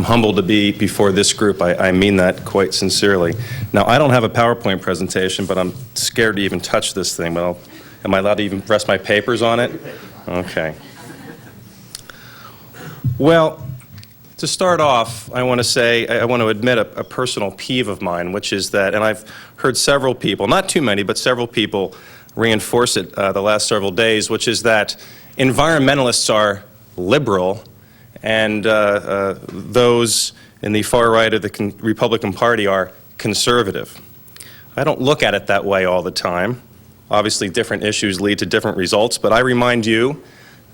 humbled to be before this group. I mean that quite sincerely. Now, I don't have a PowerPoint presentation, but I'm scared to even touch this thing. Well, am I allowed to even rest my papers on it? Okay. Well, to start off, I want to admit a personal peeve of mine, which is that, and I've heard several people, not too many, but several people reinforce it the last several days, which is that environmentalists are liberal and those in the far right of the Republican Party are conservative. I don't look at it that way all the time. Obviously, different issues lead to different results, but I remind you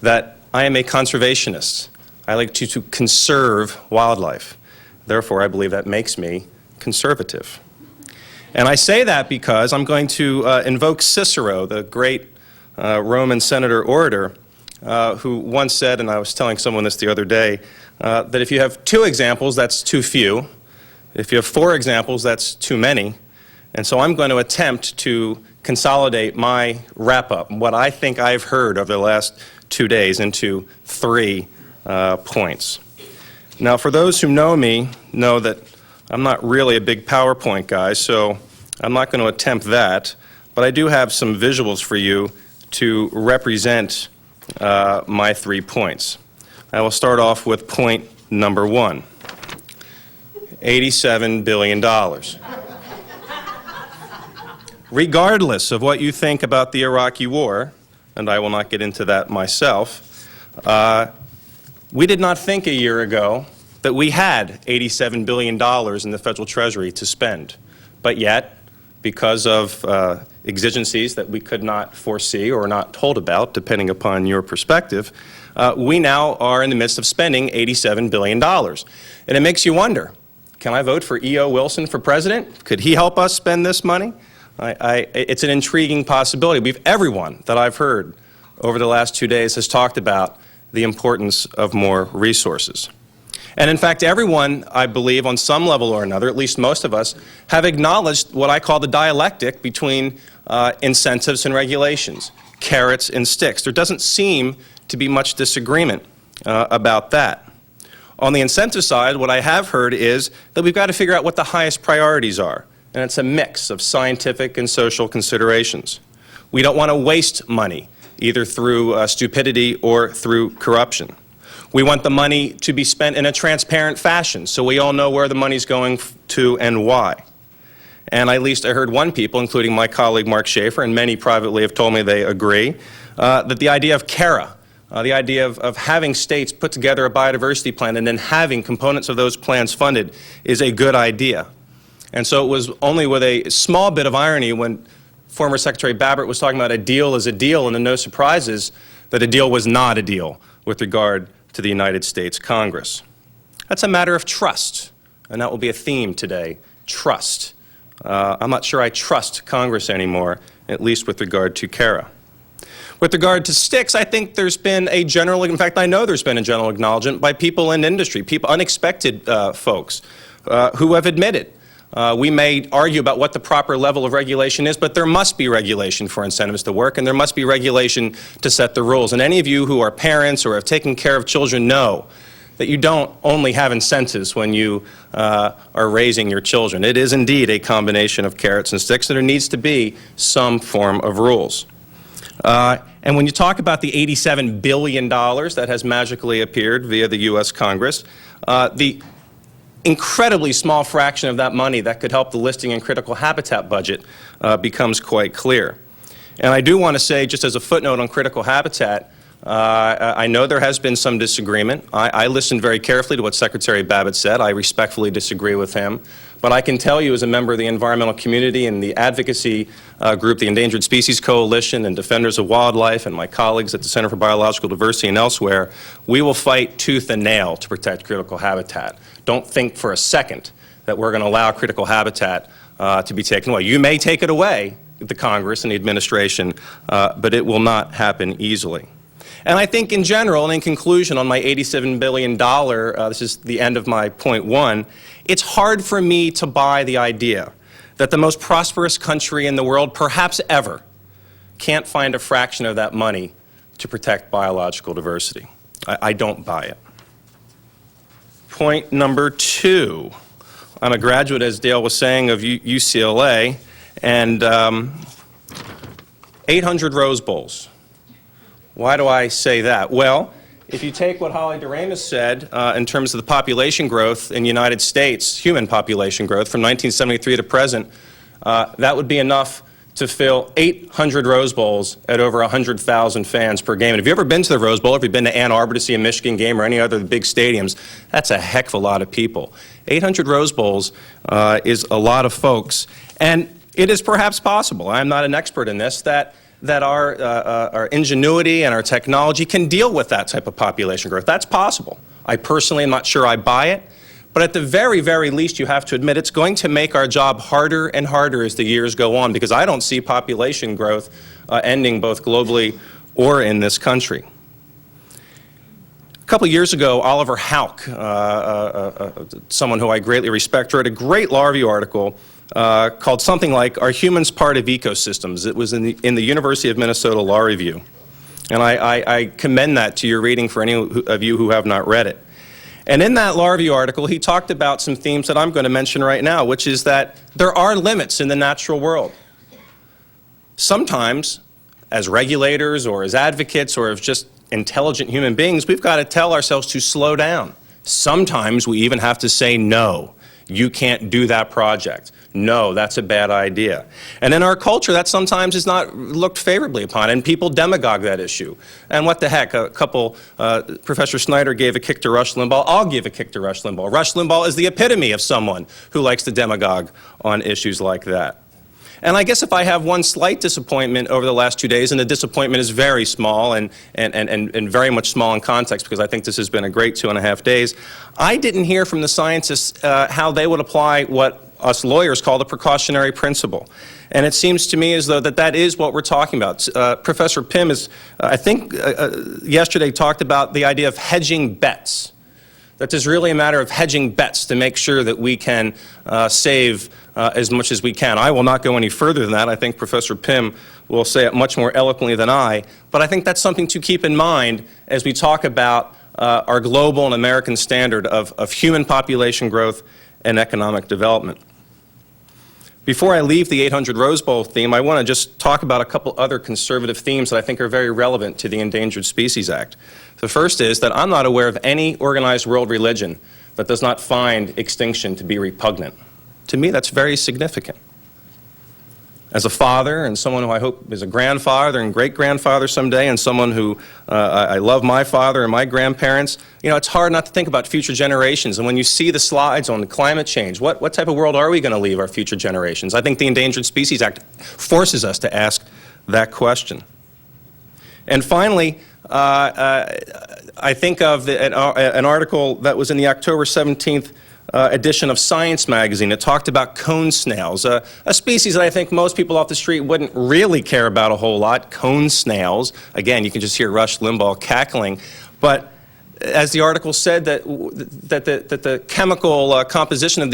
that I am a conservationist. I like to conserve wildlife. Therefore, I believe that makes me conservative. And I say that because I'm going to invoke Cicero, the great Roman senator orator, who once said, and I was telling someone this the other day, that if you have 2 examples, that's too few. If you have 4 examples, that's too many. And so I'm going to attempt to consolidate my wrap-up, what I think I've heard over the last 2 days, into 3 points. Now, for those who know me, know that I'm not really a big PowerPoint guy, so I'm not going to attempt that, but I do have some visuals for you to represent my 3 points. I will start off with point number 1, $87 billion. Regardless of what you think about the Iraqi war, and I will not get into that myself, we did not think a year ago that we had $87 billion in the federal treasury to spend. But yet, because of exigencies that we could not foresee or not told about, depending upon your perspective, we now are in the midst of spending $87 billion. And it makes you wonder, can I vote for E.O. Wilson for president? Could he help us spend this money? It's an intriguing possibility. Everyone that I've heard over the last 2 days has talked about the importance of more resources. And in fact, everyone, I believe, on some level or another, at least most of us, have acknowledged what I call the dialectic between incentives and regulations, carrots and sticks. There doesn't seem to be much disagreement about that. On the incentive side, what I have heard is that we've got to figure out what the highest priorities are, and it's a mix of scientific and social considerations. We don't want to waste money, either through stupidity or through corruption. We want the money to be spent in a transparent fashion, so we all know where the money's going to and why. And at least I heard one people, including my colleague Mark Schaefer, and many privately have told me they agree, that the idea of CARA, the idea of having states put together a biodiversity plan and then having components of those plans funded is a good idea. And so it was only with a small bit of irony when former Secretary Babbitt was talking about a deal is a deal and then no surprises that a deal was not a deal with regard to the United States Congress. That's a matter of trust, and that will be a theme today, trust. I'm not sure I trust Congress anymore, at least with regard to CARA. With regard to sticks, I think there's been a general, in fact, I know there's been a general acknowledgement by people in industry, unexpected folks who have admitted we may argue about what the proper level of regulation is, but there must be regulation for incentives to work, and there must be regulation to set the rules. And any of you who are parents or have taken care of children know that you don't only have incentives when you are raising your children. It is indeed a combination of carrots and sticks, and there needs to be some form of rules. And when you talk about the $87 billion that has magically appeared via the U.S. Congress, the incredibly small fraction of that money that could help the listing and critical habitat budget becomes quite clear. And I do want to say, just as a footnote on critical habitat, I know there has been some disagreement. I listened very carefully to what Secretary Babbitt said. I respectfully disagree with him. But I can tell you, as a member of the environmental community and the advocacy group, the Endangered Species Coalition and Defenders of Wildlife, and my colleagues at the Center for Biological Diversity and elsewhere, we will fight tooth and nail to protect critical habitat. Don't think for a second that we're going to allow critical habitat to be taken away. You may take it away, the Congress and the administration, but it will not happen easily. And I think in general, and in conclusion on my $87 billion, this is the end of my point 1, it's hard for me to buy the idea that the most prosperous country in the world, perhaps ever, can't find a fraction of that money to protect biological diversity. I don't buy it. point number 2. I'm a graduate, as Dale was saying, of UCLA, and 800 Rose Bowls. Why do I say that? Well, if you take what Holly DeRamus said in terms of the population growth in the United States, human population growth from 1973 to present, that would be enough to fill 800 Rose Bowls at over 100,000 fans per game. And if you've ever been to the Rose Bowl, if you've been to Ann Arbor to see a Michigan game or any other big stadiums, that's a heck of a lot of people. 800 Rose Bowls is a lot of folks. And it is perhaps possible, I'm not an expert in this, that our ingenuity and our technology can deal with that type of population growth. That's possible. I personally am not sure I buy it. But at the very, very least, you have to admit it's going to make our job harder and harder as the years go on, because I don't see population growth ending both globally or in this country. A couple years ago, Oliver Houck, someone who I greatly respect, wrote a great law review article called something like "Are Humans Part of Ecosystems?" It was in the University of Minnesota Law Review. And I commend that to your reading for any of you who have not read it. And in that law review article, he talked about some themes that I'm going to mention right now, which is that there are limits in the natural world. Sometimes, as regulators or as advocates or as just intelligent human beings, we've got to tell ourselves to slow down. Sometimes we even have to say, no, you can't do that project. No, that's a bad idea. And in our culture, that sometimes is not looked favorably upon, and people demagogue that issue. And what the heck, Professor Snyder gave a kick to Rush Limbaugh, I'll give a kick to Rush Limbaugh. Rush Limbaugh is the epitome of someone who likes to demagogue on issues like that. And I guess if I have one slight disappointment over the last 2 days, and the disappointment is very small and very much small in context, because I think this has been a great 2.5 days, I didn't hear from the scientists how they would apply what us lawyers call the precautionary principle. And it seems to me as though that is what we're talking about. Professor Pym is, I think, yesterday talked about the idea of hedging bets. That there's really a matter of hedging bets to make sure that we can save as much as we can. I will not go any further than that. I think Professor Pym will say it much more eloquently than I. But I think that's something to keep in mind as we talk about our global and American standard of human population growth and economic development. Before I leave the 800 Rose Bowl theme, I want to just talk about a couple other conservative themes that I think are very relevant to the Endangered Species Act. The first is that I'm not aware of any organized world religion that does not find extinction to be repugnant. To me, that's very significant. As a father, and someone who I hope is a grandfather and great-grandfather someday, and someone who I love my father and my grandparents, you know, it's hard not to think about future generations. And when you see the slides on climate change, what type of world are we going to leave our future generations? I think the Endangered Species Act forces us to ask that question. And finally, I think of an article that was in the October 17th edition of Science magazine. It talked about cone snails, a species that I think most people off the street wouldn't really care about a whole lot. Cone snails. Again, you can just hear Rush Limbaugh cackling. But as the article said, that the chemical composition of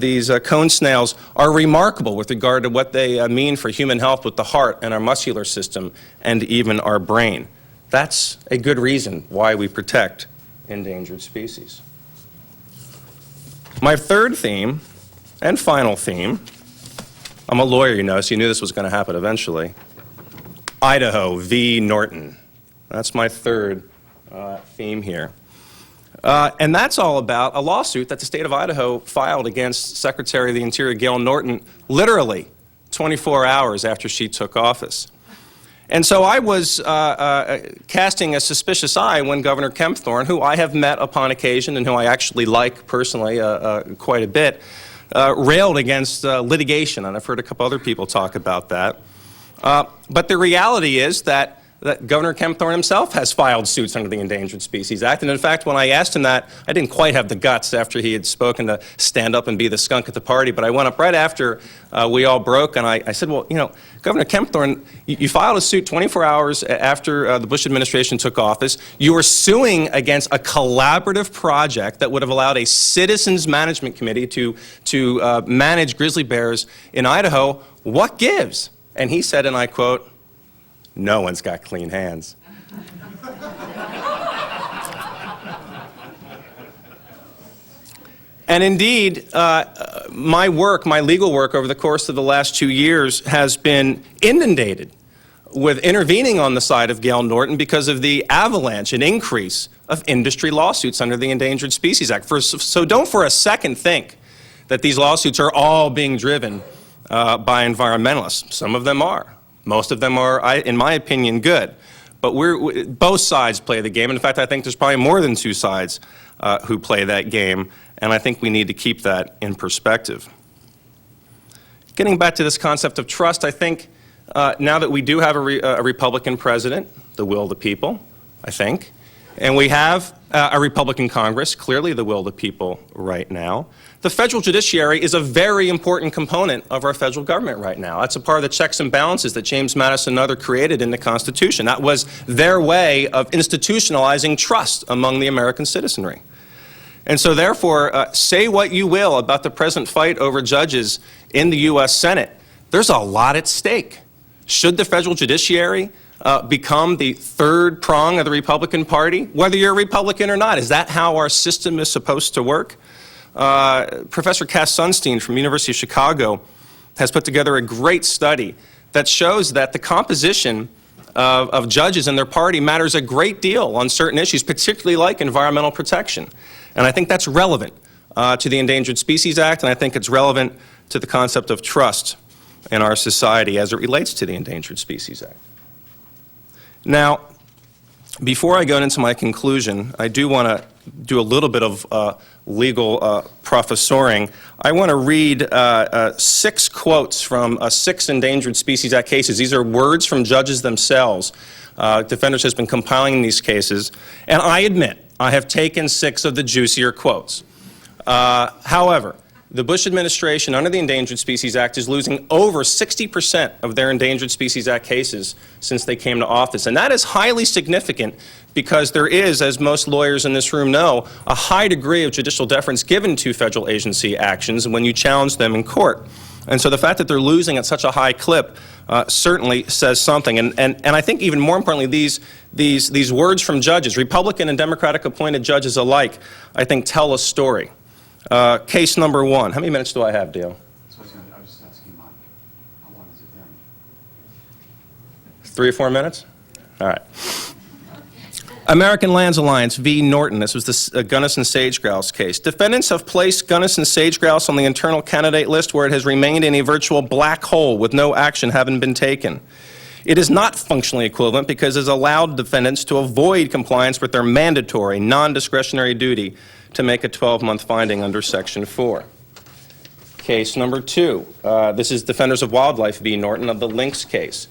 these cone snails are remarkable with regard to what they mean for human health with the heart and our muscular system and even our brain. That's a good reason why we protect endangered species. My third theme and final theme, I'm a lawyer, you know, so you knew this was going to happen eventually. Idaho v. Norton. That's my third theme here. And that's all about a lawsuit that the state of Idaho filed against Secretary of the Interior Gail Norton literally 24 hours after she took office. And so I was casting a suspicious eye when Governor Kempthorne, who I have met upon occasion and who I actually like personally quite a bit, railed against litigation, and I've heard a couple other people talk about that. But the reality is that Governor Kempthorne himself has filed suits under the Endangered Species Act. And in fact, when I asked him that, I didn't quite have the guts after he had spoken to stand up and be the skunk at the party, but I went up right after we all broke, and I said, well, you know, Governor Kempthorne, you filed a suit 24 hours after the Bush administration took office. You were suing against a collaborative project that would have allowed a citizens management committee to manage grizzly bears in Idaho. What gives? And he said, and I quote, "No one's got clean hands." And indeed, my legal work over the course of the last 2 years has been inundated with intervening on the side of Gail Norton because of the avalanche and increase of industry lawsuits under the Endangered Species Act. So don't for a second think that these lawsuits are all being driven by environmentalists. Some of them are. Most of them are, in my opinion, good. But both sides play the game. In fact, I think there's probably more than two sides who play that game, and I think we need to keep that in perspective. Getting back to this concept of trust, I think now that we do have a Republican president, the will of the people, I think, and we have a Republican Congress, clearly the will of the people right now, the federal judiciary is a very important component of our federal government right now. That's a part of the checks and balances that James Madison and others created in the Constitution. That was their way of institutionalizing trust among the American citizenry. And so therefore, say what you will about the present fight over judges in the U.S. Senate, there's a lot at stake. Should the federal judiciary become the third prong of the Republican Party, whether you're a Republican or not? Is that how our system is supposed to work? Professor Cass Sunstein from the University of Chicago has put together a great study that shows that the composition of judges in their party matters a great deal on certain issues, particularly like environmental protection. And I think that's relevant to the Endangered Species Act, and I think it's relevant to the concept of trust in our society as it relates to the Endangered Species Act. Now, before I go into my conclusion, I do want to do a little bit of legal professoring. I want to read 6 quotes from 6 Endangered Species Act cases. These are words from judges themselves. Defenders has been compiling these cases, and I admit I have taken 6 of the juicier quotes. However, the Bush administration under the Endangered Species Act is losing over 60% of their Endangered Species Act cases since they came to office. And that is highly significant because there is, as most lawyers in this room know, a high degree of judicial deference given to federal agency actions when you challenge them in court. And so the fact that they're losing at such a high clip certainly says something. And I think even more importantly, these words from judges, Republican and Democratic appointed judges alike, I think tell a story. Case number 1. How many minutes do I have, Dale? So I was just asking Mike, how long is it then? 3 or 4 minutes? All right. American Lands Alliance v. Norton. This was the Gunnison sage-grouse case. Defendants have placed Gunnison sage-grouse on the internal candidate list where it has remained in a virtual black hole with no action having been taken. It is not functionally equivalent because it has allowed defendants to avoid compliance with their mandatory, non-discretionary duty to make a 12-month finding under Section 4. Case number 2. This is Defenders of Wildlife v. Norton of the Lynx case.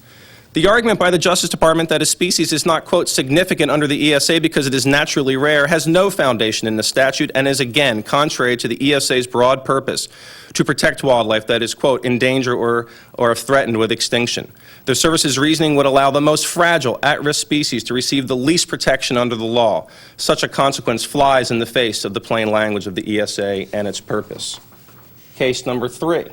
The argument by the Justice Department that a species is not, quote, significant under the ESA because it is naturally rare has no foundation in the statute and is, again, contrary to the ESA's broad purpose to protect wildlife that is, quote, in danger or threatened with extinction. The service's reasoning would allow the most fragile, at-risk species to receive the least protection under the law. Such a consequence flies in the face of the plain language of the ESA and its purpose. Case number 3.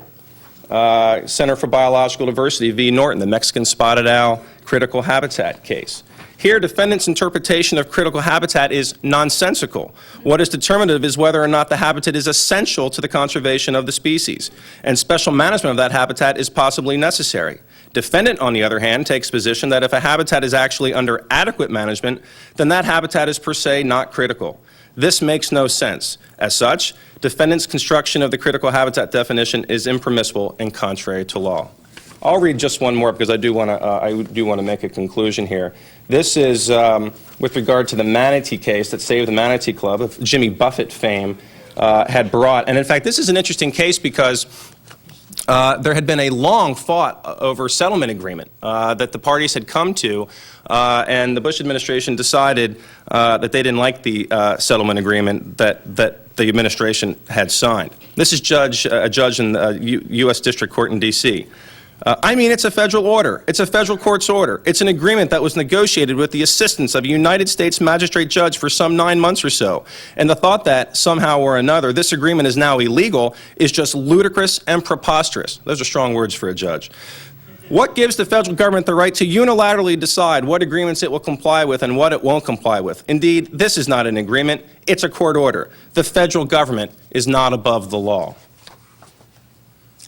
Center for Biological Diversity v. Norton, the Mexican spotted owl critical habitat case. Here, defendants' interpretation of critical habitat is nonsensical. What is determinative is whether or not the habitat is essential to the conservation of the species, and special management of that habitat is possibly necessary. Defendant, on the other hand, takes position that if a habitat is actually under adequate management, then that habitat is per se not critical. This makes no sense. As such, defendant's construction of the critical habitat definition is impermissible and contrary to law. I'll read just one more because I do want to make a conclusion here. This is with regard to the Manatee case that Save the Manatee Club of Jimmy Buffett fame had brought. And in fact, this is an interesting case because there had been a long fought over settlement agreement that the parties had come to, and the Bush administration decided that they didn't like the settlement agreement that the administration had signed. This is a judge in the U.S. District Court in D.C. I mean, it's a federal order. It's a federal court's order. It's an agreement that was negotiated with the assistance of a United States magistrate judge for some 9 months or so. And the thought that somehow or another this agreement is now illegal is just ludicrous and preposterous. Those are strong words for a judge. What gives the federal government the right to unilaterally decide what agreements it will comply with and what it won't comply with? Indeed, this is not an agreement, it's a court order. The federal government is not above the law.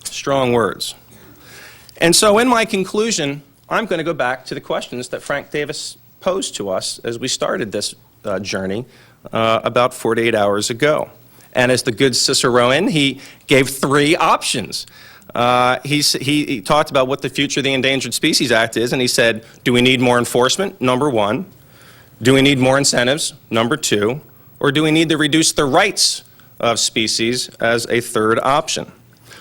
Strong words. And so in my conclusion, I'm going to go back to the questions that Frank Davis posed to us as we started this journey about 48 hours ago. And as the good Ciceroan, he gave 3 options. He talked about what the future of the Endangered Species Act is, and he said, do we need more enforcement? Number 1. Do we need more incentives? Number 2. Or do we need to reduce the rights of species as a 3rd option?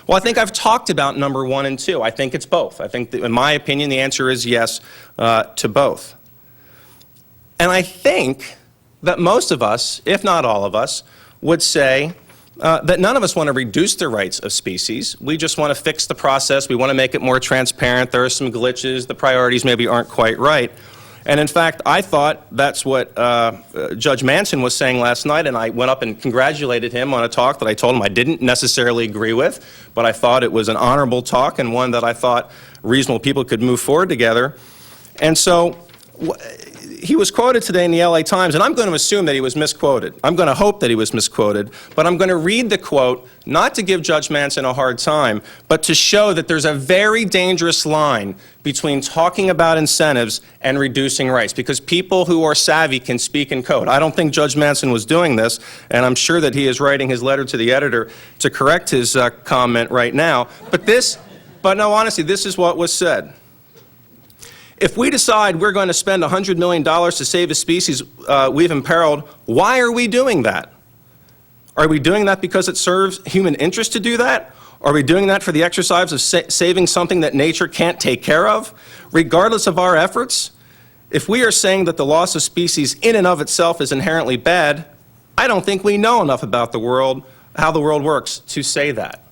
Well, I think I've talked about number 1 and 2. I think it's both. I think that, in my opinion, the answer is yes to both. And I think that most of us, if not all of us, would say that none of us want to reduce the rights of species. We just want to fix the process. We want to make it more transparent. There are some glitches. The priorities maybe aren't quite right. And in fact, I thought that's what Judge Manson was saying last night, and I went up and congratulated him on a talk that I told him I didn't necessarily agree with, but I thought it was an honorable talk and one that I thought reasonable people could move forward together. And so he was quoted today in the LA Times, and I'm going to assume that he was misquoted. I'm going to hope that he was misquoted, but I'm going to read the quote, not to give Judge Manson a hard time, but to show that there's a very dangerous line between talking about incentives and reducing rights, because people who are savvy can speak in code. I don't think Judge Manson was doing this, and I'm sure that he is writing his letter to the editor to correct his comment right now. But no, honestly, this is what was said. If we decide we're going to spend $100 million to save a species we've imperiled, why are we doing that? Are we doing that because it serves human interest to do that? Are we doing that for the exercise of saving something that nature can't take care of? Regardless of our efforts, if we are saying that the loss of species in and of itself is inherently bad, I don't think we know enough about the world, how the world works, to say that.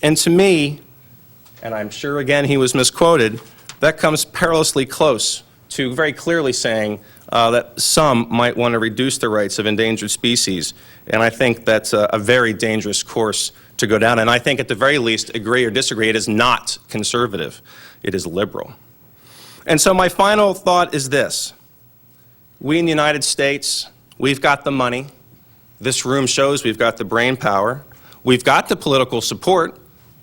And to me, and I'm sure again he was misquoted, that comes perilously close to very clearly saying that some might want to reduce the rights of endangered species. And I think that's a very dangerous course to go down. And I think at the very least, agree or disagree, it is not conservative. It is liberal. And so my final thought is this. We in the United States, we've got the money. This room shows we've got the brain power. We've got the political support.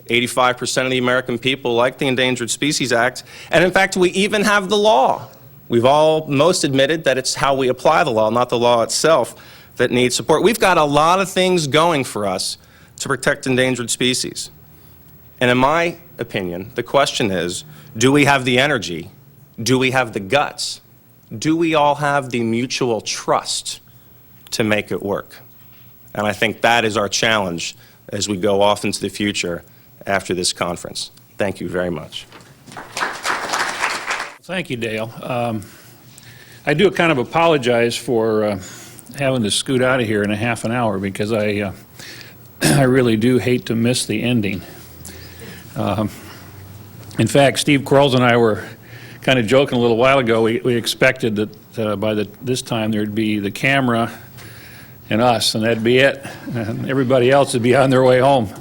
85% of the American people like the Endangered Species Act. And in fact, we even have the law. We've almost admitted that it's how we apply the law, not the law itself, that needs support. We've got a lot of things going for us to protect endangered species. And in my opinion, the question is, do we have the energy? Do we have the guts? Do we all have the mutual trust to make it work? And I think that is our challenge as we go off into the future after this conference. Thank you very much. Thank you, Dale. I do kind of apologize for having to scoot out of here in a half an hour because I really do hate to miss the ending. In fact, Steve Quarles and I were kind of joking a little while ago. We expected that by this time there'd be the camera and us, and that'd be it. And everybody else would be on their way home.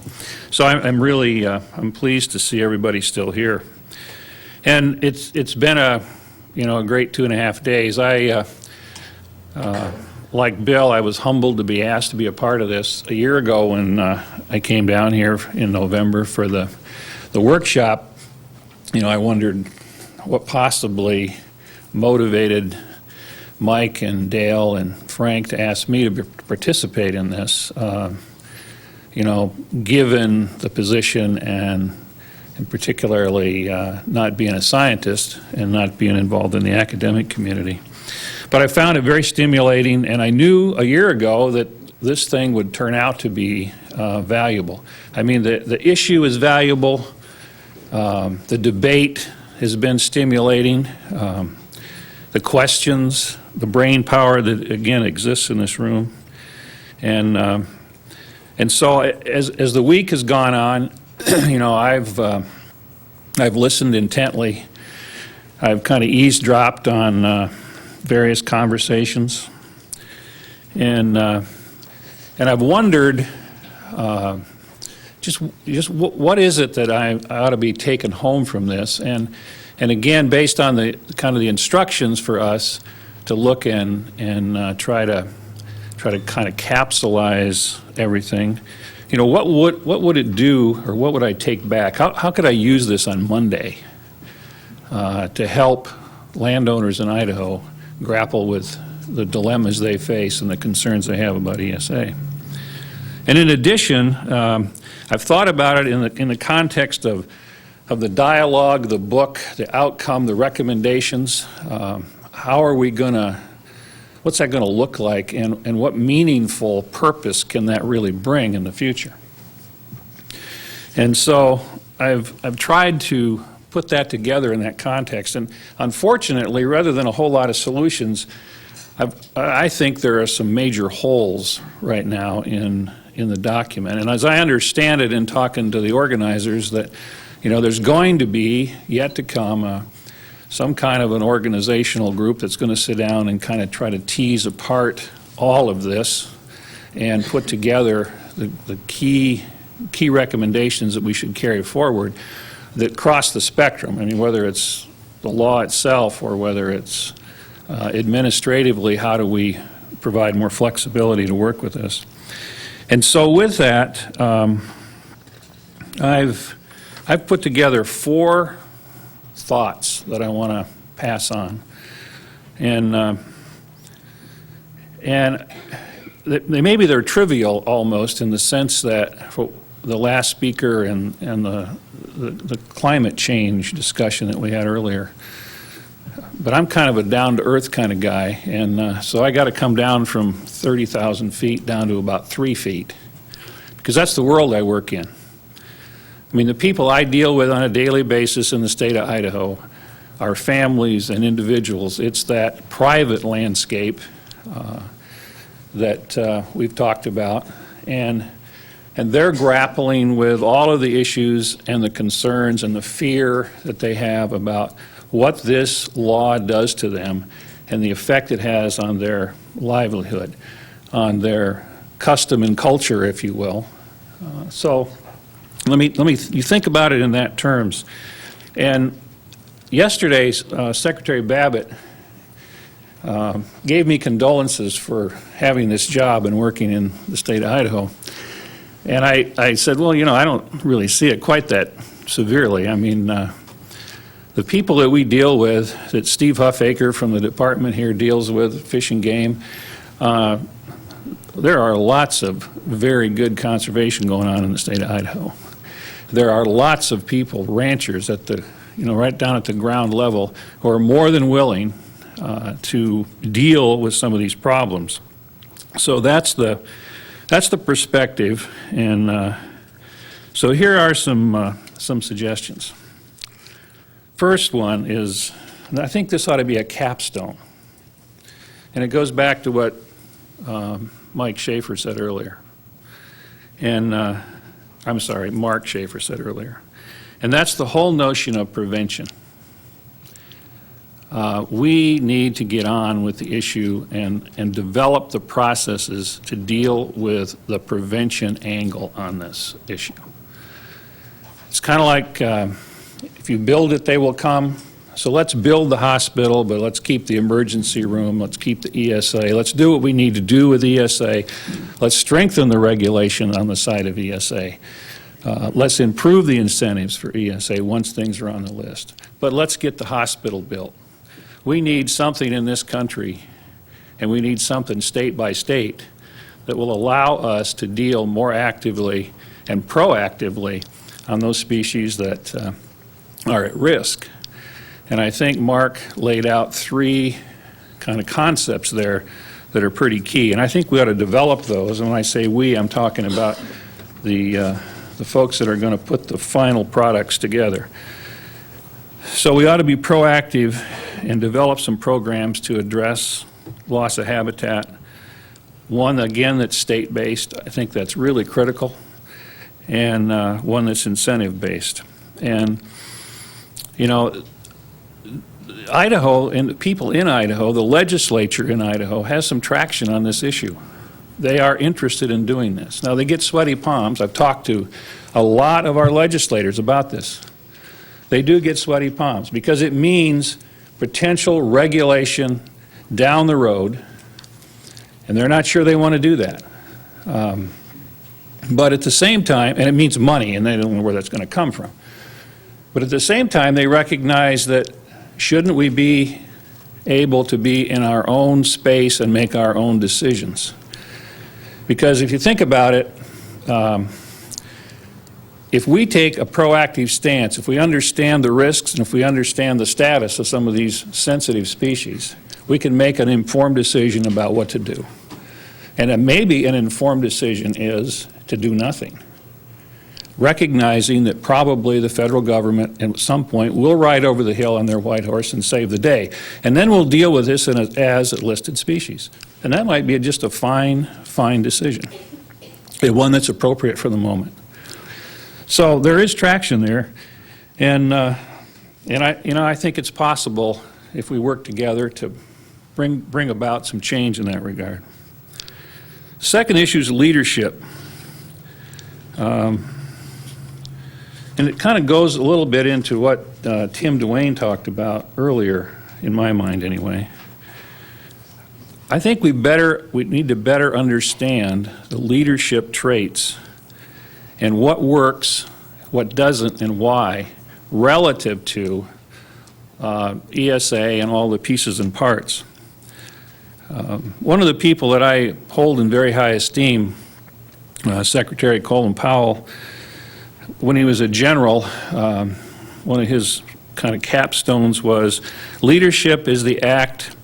So I'm really I'm pleased to see everybody still here, and it's been a great 2.5 days. Like Bill, I was humbled to be asked to be a part of this. A year ago, when I came down here in November for the workshop, I wondered what possibly motivated Mike and Dale and Frank to ask me to participate in this. Given the position and particularly not being a scientist and not being involved in the academic community. But I found it very stimulating, and I knew a year ago that this thing would turn out to be valuable. I mean, the issue is valuable. The debate has been stimulating. The questions, the brain power that, again, exists in this room. And so as the week has gone on, I've listened intently. I've kind of eavesdropped on various conversations, and I've wondered what is it that I ought to be taking home from this? And again, based on the kind of the instructions for us to look and try to kind of capsulize everything, you know, what would it do, or what would I take back? How could I use this on Monday to help landowners in Idaho grapple with the dilemmas they face and the concerns they have about ESA? And in addition, I've thought about it in the context of the dialogue, the book, the outcome, the recommendations. How are we going to, what's that going to look like, and what meaningful purpose can that really bring in the future? And so I've tried to put that together in that context. And unfortunately, rather than a whole lot of solutions, I think there are some major holes right now in the document. And as I understand it in talking to the organizers, that, you know, there's going to be, yet to come, some kind of an organizational group that's going to sit down and kind of try to tease apart all of this and put together the key recommendations that we should carry forward that cross the spectrum. I mean, whether it's the law itself or whether it's administratively, how do we provide more flexibility to work with this? And so with that, I've put together 4 thoughts that I want to pass on. And maybe they're trivial almost, in the sense that for the last speaker and the climate change discussion that we had earlier. But I'm kind of a down-to-earth kind of guy, and so I got to come down from 30,000 feet down to about 3 feet, because that's the world I work in. I mean, the people I deal with on a daily basis in the state of Idaho are families and individuals. It's that private landscape that we've talked about, and they're grappling with all of the issues and the concerns and the fear that they have about what this law does to them and the effect it has on their livelihood, on their custom and culture, if you will. So you think about it in that terms. And yesterday, Secretary Babbitt gave me condolences for having this job and working in the state of Idaho. And I said, well, you know, I don't really see it quite that severely. I mean, the people that we deal with, that Steve Huffaker from the department here deals with, Fish and Game, there are lots of very good conservation going on in the state of Idaho. There are lots of people, ranchers at the, you know, right down at the ground level, who are more than willing to deal with some of these problems. So that's the perspective, and so here are some suggestions. First one is, and I think this ought to be a capstone, and it goes back to what Mike Schaefer said earlier, and I'm sorry, Mark Schaefer said earlier, and that's the whole notion of prevention. We need to get on with the issue and develop the processes to deal with the prevention angle on this issue. It's kind of like if you build it, they will come. So let's build the hospital, but let's keep the emergency room, let's keep the ESA, let's do what we need to do with ESA, let's strengthen the regulation on the side of ESA. Let's improve the incentives for ESA once things are on the list. But let's get the hospital built. We need something in this country, and we need something state by state, that will allow us to deal more actively and proactively on those species that are at risk. And I think Mark laid out 3 kind of concepts there that are pretty key. And I think we ought to develop those. And when I say we, I'm talking about the folks that are going to put the final products together. So we ought to be proactive and develop some programs to address loss of habitat. One, again, that's state-based. I think that's really critical. And one that's incentive-based. And, you know, Idaho and the people in Idaho, the legislature in Idaho, has some traction on this issue. they are interested in doing this. Now, they get sweaty palms. I've talked to a lot of our legislators about this. They do get sweaty palms because it means potential regulation down the road, and they're not sure they want to do that. But at the same time, and it means money, and they don't know where that's going to come from. But at the same time, they recognize that shouldn't we be able to be in our own space and make our own decisions? Because if you think about it, if we take a proactive stance, if we understand the risks and if we understand the status of some of these sensitive species, we can make an informed decision about what to do. And maybe an informed decision is to do nothing, recognizing that probably the federal government at some point will ride over the hill on their white horse and save the day. And then we'll deal with this as a listed species. And that might be just a fine decision, one that's appropriate for the moment. So there is traction there, and I think it's possible if we work together to bring about some change in that regard. Second issue is leadership. And it kind of goes a little bit into what Tim Duane talked about earlier, in my mind anyway. I think we need to better understand the leadership traits and what works, what doesn't, and why, relative to ESA and all the pieces and parts. One of the people that I hold in very high esteem, Secretary Colin Powell, when he was a general, one of his kind of capstones was, leadership is the act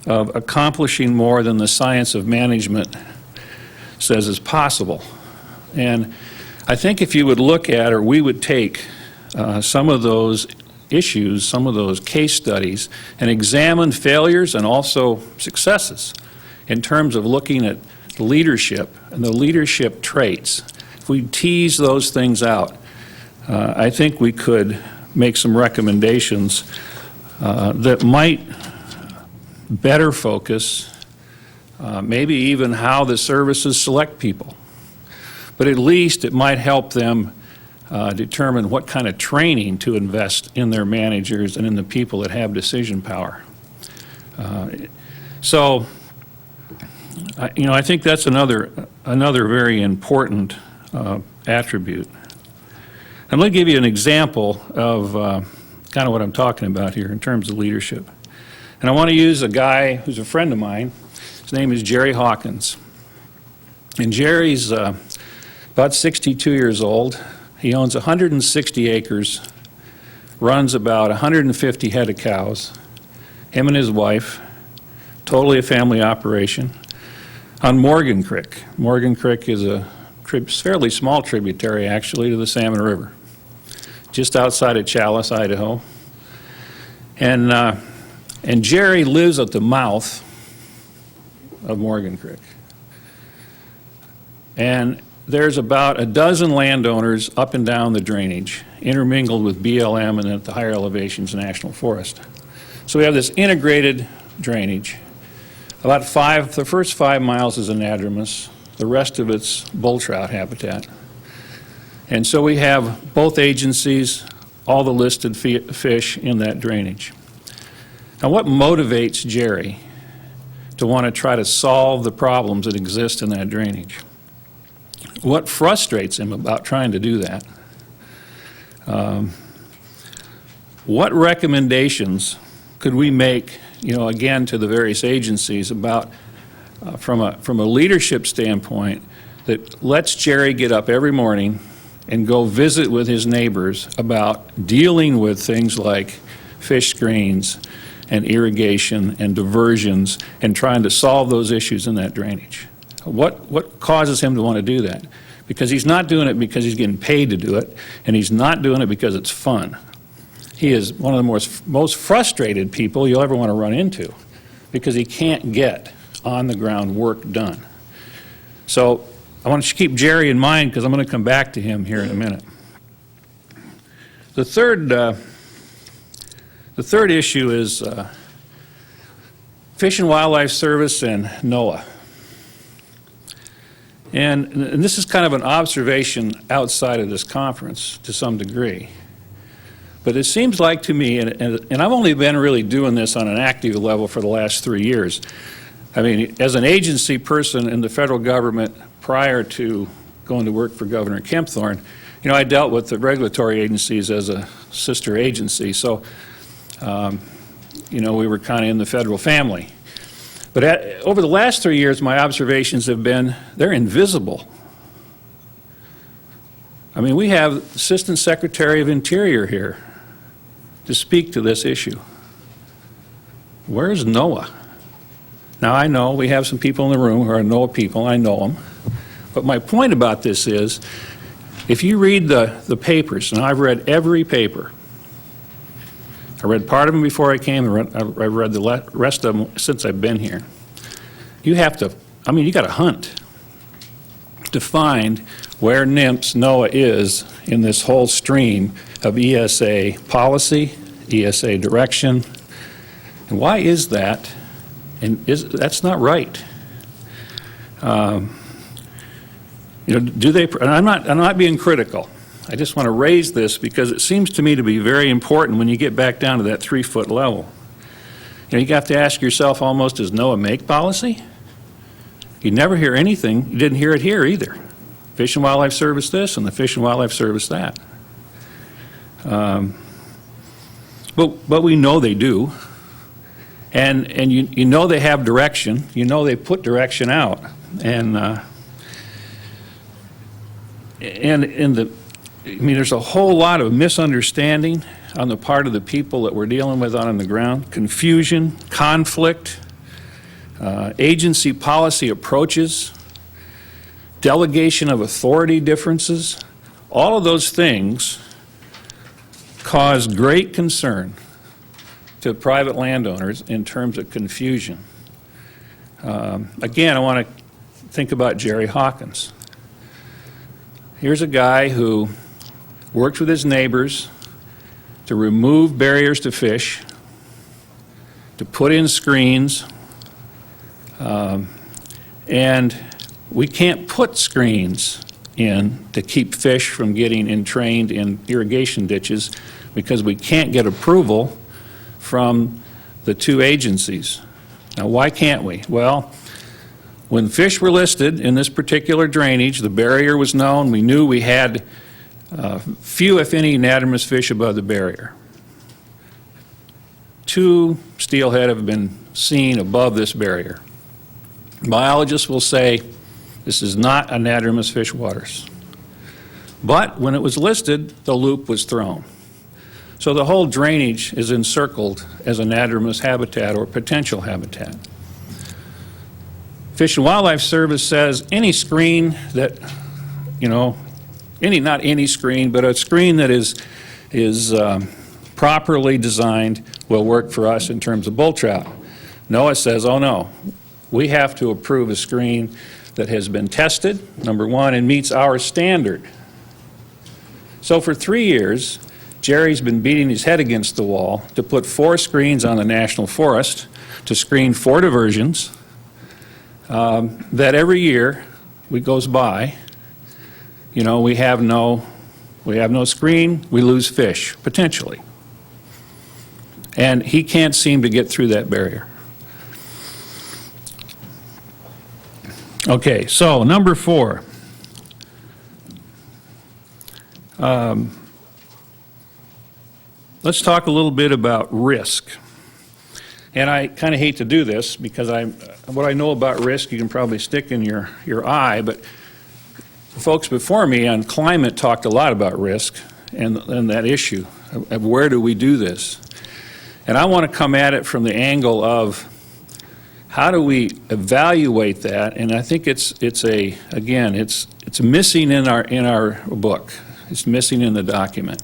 of accomplishing more than the science of management says is possible. And I think if you would look at, or we would take some of those issues, some of those case studies, and examine failures and also successes in terms of looking at leadership and the leadership traits. If we tease those things out, I think we could make some recommendations that might better focus maybe even how the services select people. But at least it might help them determine what kind of training to invest in their managers and in the people that have decision power. So, I think that's another very important attribute. I'm going to give you an example of kind of what I'm talking about here in terms of leadership. And I want to use a guy who's a friend of mine. His name is Jerry Hawkins. And Jerry's about 62 years old. He owns 160 acres, runs about 150 head of cows, him and his wife, totally a family operation, on Morgan Creek. Morgan Creek is a fairly small tributary, actually, to the Salmon River, just outside of Chalice, Idaho. And Jerry lives at the mouth of Morgan Creek. And there's about a dozen landowners up and down the drainage, intermingled with BLM and at the higher elevations national forest. So we have this integrated drainage. The first 5 miles is anadromous, the rest of it's bull trout habitat. And so we have both agencies, all the listed fish in that drainage. Now, what motivates Jerry to want to try to solve the problems that exist in that drainage? What frustrates him about trying to do that? What recommendations could we make, again, to the various agencies about, from a leadership standpoint, that lets Jerry get up every morning and go visit with his neighbors about dealing with things like fish screens and irrigation and diversions and trying to solve those issues in that drainage? What causes him to want to do that? Because he's not doing it because he's getting paid to do it, and he's not doing it because it's fun. He is one of the most frustrated people you'll ever want to run into because he can't get on-the-ground work done. So I want to keep Jerry in mind because I'm going to come back to him here in a minute. The third issue is Fish and Wildlife Service and NOAA. And this is kind of an observation outside of this conference to some degree. But it seems like to me, and I've only been really doing this on an active level for the last 3 years. I mean, as an agency person in the federal government prior to going to work for Governor Kempthorne, you know, I dealt with the regulatory agencies as a sister agency. So, you know, we were kind of in the federal family. But over the last 3 years, my observations have been they're invisible. I mean, we have Assistant Secretary of Interior here to speak to this issue. Where's NOAA? Now, I know we have some people in the room who are NOAA people. I know them. But my point about this is, if you read the papers, and I've read every paper, I read part of them before I came, I read the rest of them since I've been here. You have to, I mean, you got to hunt to find where NOAA is in this whole stream of ESA policy, ESA direction. And why is that? And that's not right. You know, do they, and I'm not being critical. I just want to raise this because it seems to me to be very important when you get back down to that 3-foot level. You know, you have to ask yourself almost, does NOAA make policy? You never hear anything. You didn't hear it here either. Fish and Wildlife Service this and the Fish and Wildlife Service that. But we know they do. And you know they have direction. You know they put direction out. And I mean, there's a whole lot of misunderstanding on the part of the people that we're dealing with on the ground, confusion, conflict, agency policy approaches, delegation of authority differences. All of those things cause great concern to private landowners in terms of confusion. Again, I want to think about Jerry Hawkins. Here's a guy who worked with his neighbors to remove barriers to fish, to put in screens, and we can't put screens in to keep fish from getting entrained in irrigation ditches because we can't get approval from the 2 agencies. Now, why can't we? Well, when fish were listed in this particular drainage, the barrier was known. We knew we had few, if any, anadromous fish above the barrier. 2 steelhead have been seen above this barrier. Biologists will say this is not anadromous fish waters. But when it was listed, the loop was thrown. So the whole drainage is encircled as anadromous habitat or potential habitat. Fish and Wildlife Service says any screen that, you know, not any screen, but a screen that is properly designed will work for us in terms of bull trout. NOAA says, oh no, we have to approve a screen that has been tested, number 1, and meets our standard. So for 3 years, Jerry's been beating his head against the wall to put 4 screens on the National Forest to screen 4 diversions. That every year we goes by, you know, we have no screen, we lose fish, potentially. And he can't seem to get through that barrier. Okay, so number 4. Let's talk a little bit about risk. And I kind of hate to do this because what I know about risk you can probably stick in your eye, but the folks before me on climate talked a lot about risk and that issue of where do we do this. And I want to come at it from the angle of how do we evaluate that, and I think it's missing in our book. It's missing in the document.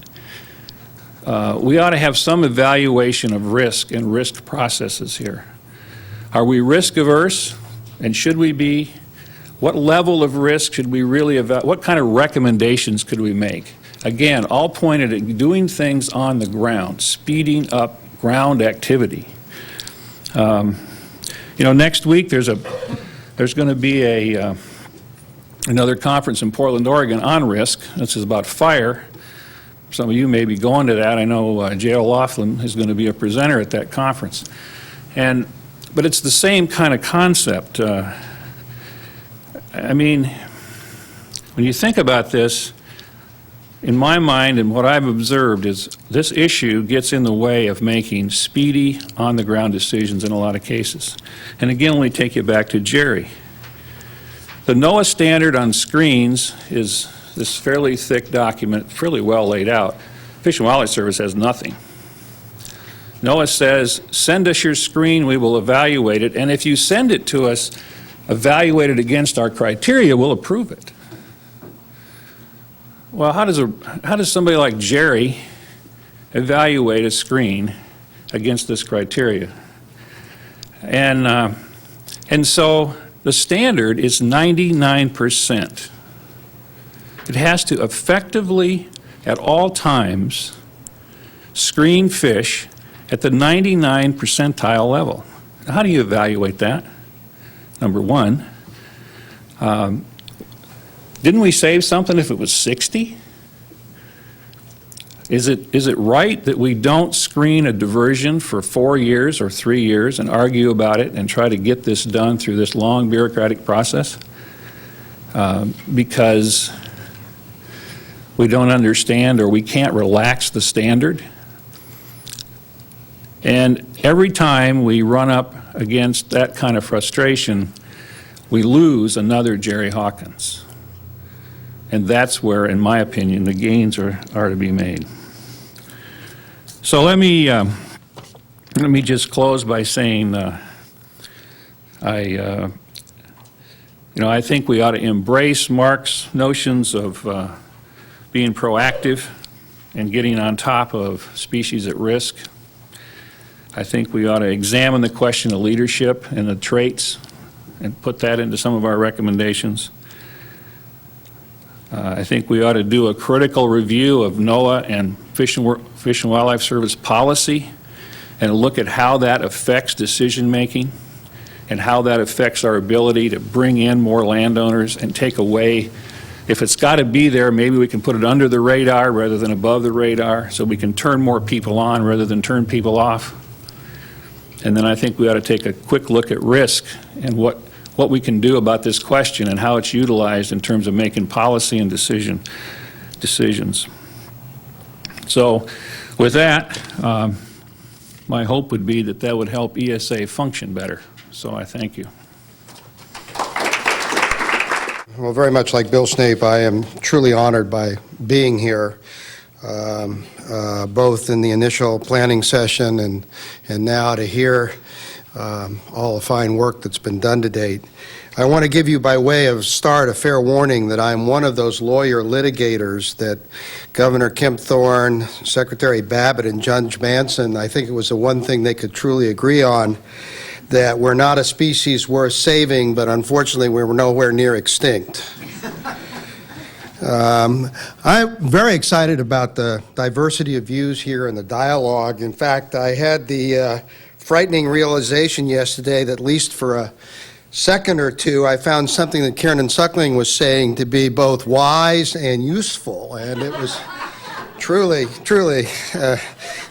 We ought to have some evaluation of risk and risk processes here. Are we risk averse, and should we be? What level of risk should we really evaluate? What kind of recommendations could we make? Again, all pointed at doing things on the ground, speeding up ground activity. You know, next week there's going to be another conference in Portland, Oregon on risk. This is about fire. Some of you may be going to that. I know J.L. Laughlin is going to be a presenter at that conference. But it's the same kind of concept. I mean, when you think about this, in my mind and what I've observed is this issue gets in the way of making speedy, on-the-ground decisions in a lot of cases. And again, let me take you back to Jerry. The NOAA standard on screens is this fairly thick document, fairly well laid out. Fish and Wildlife Service has nothing. NOAA says, send us your screen, we will evaluate it, and if you send it to us evaluated against our criteria, we'll approve it. Well, how does somebody like Jerry evaluate a screen against this criteria? And so the standard is 99%. It has to effectively, at all times, screen fish at the 99 percentile level. Now, how do you evaluate that? Number one, didn't we save something if it was 60? Is it right that we don't screen a diversion for 4 years or 3 years and argue about it and try to get this done through this long bureaucratic process? Because we don't understand or we can't relax the standard? And every time we run up against that kind of frustration, we lose another Jerry Hawkins. And that's where, in my opinion, the gains are to be made. So let me just close by saying I think we ought to embrace Mark's notions of being proactive and getting on top of species at risk. I think we ought to examine the question of leadership and the traits and put that into some of our recommendations. I think we ought to do a critical review of NOAA and Fish and Wildlife Service policy and look at how that affects decision making and how that affects our ability to bring in more landowners and take away. If it's got to be there, maybe we can put it under the radar rather than above the radar so we can turn more people on rather than turn people off. And then I think we ought to take a quick look at risk and what we can do about this question and how it's utilized in terms of making policy and decisions. So with that, my hope would be that would help ESA function better. So I thank you. Well, very much like Bill Snape, I am truly honored by being here, both in the initial planning session and now to hear all the fine work that's been done to date. I want to give you, by way of start, a fair warning that I'm one of those lawyer litigators that Governor Kemp Thorne, Secretary Babbitt, and Judge Manson, I think it was the one thing they could truly agree on, that we're not a species worth saving, but unfortunately we're nowhere near extinct. I'm very excited about the diversity of views here and the dialogue. In fact, I had the frightening realization yesterday that at least for a second or two, I found something that Kiernan Suckling was saying to be both wise and useful, and it was truly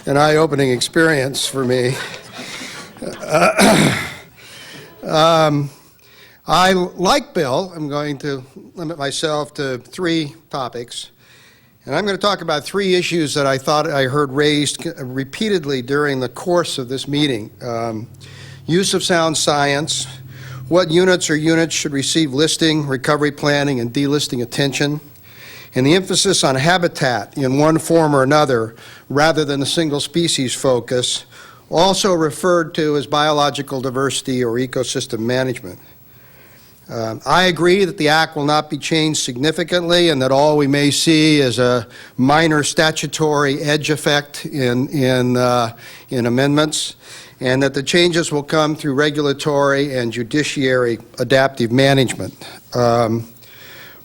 an eye-opening experience for me. I, like Bill, I'm going to limit myself to 3 topics. And I'm going to talk about 3 issues that I thought I heard raised repeatedly during the course of this meeting. Use of sound science, what units should receive listing, recovery planning, and delisting attention, and the emphasis on habitat in one form or another rather than a single species focus, also referred to as biological diversity or ecosystem management. I agree that the Act will not be changed significantly and that all we may see is a minor statutory edge effect in amendments, and that the changes will come through regulatory and judiciary adaptive management.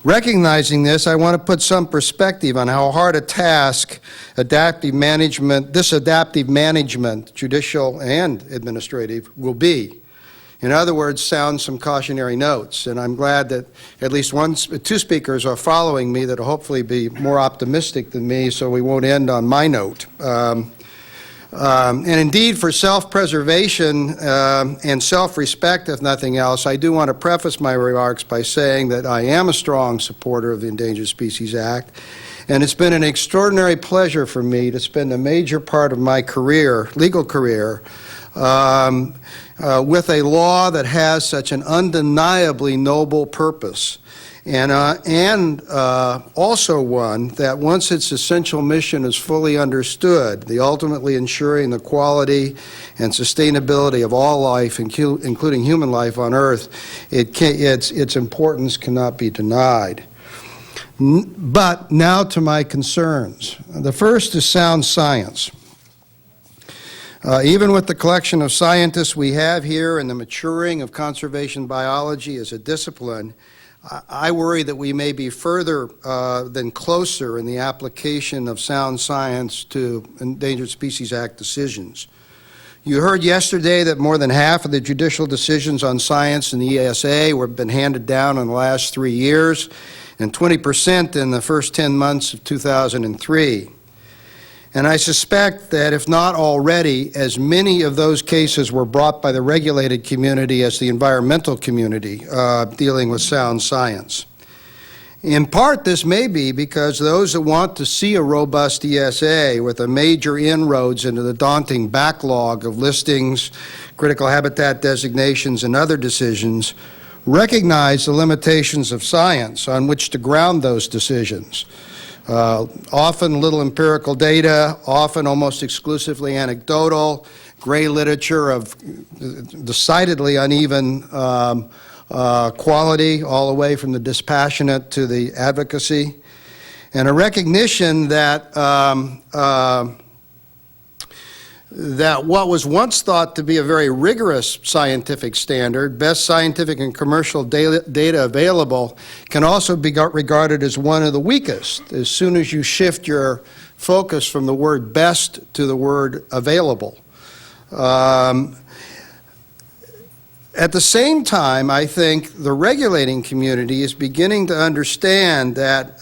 Recognizing this, I want to put some perspective on how hard a task this adaptive management, judicial and administrative, will be. In other words, sound some cautionary notes. And I'm glad that at least two speakers are following me that will hopefully be more optimistic than me, so we won't end on my note. And indeed, for self-preservation and self-respect, if nothing else, I do want to preface my remarks by saying that I am a strong supporter of the Endangered Species Act, and it's been an extraordinary pleasure for me to spend a major part of my career, legal career, with a law that has such an undeniably noble purpose, and also one that, once its essential mission is fully understood, the ultimately ensuring the quality and sustainability of all life, including human life on Earth, its importance cannot be denied. But now to my concerns. The first is sound science. Even with the collection of scientists we have here and the maturing of conservation biology as a discipline, I worry that we may be further than closer in the application of sound science to Endangered Species Act decisions. You heard yesterday that more than half of the judicial decisions on science in the ESA have been handed down in the last 3 years, and 20% in the first 10 months of 2003. And I suspect that, if not already, as many of those cases were brought by the regulated community as the environmental community dealing with sound science. In part, this may be because those that want to see a robust ESA with a major inroads into the daunting backlog of listings, critical habitat designations, and other decisions recognize the limitations of science on which to ground those decisions. Often little empirical data, often almost exclusively anecdotal, gray literature of decidedly uneven quality, all the way from the dispassionate to the advocacy, and a recognition that that what was once thought to be a very rigorous scientific standard, best scientific and commercial data available, can also be regarded as one of the weakest as soon as you shift your focus from the word best to the word available. At the same time, I think the regulating community is beginning to understand that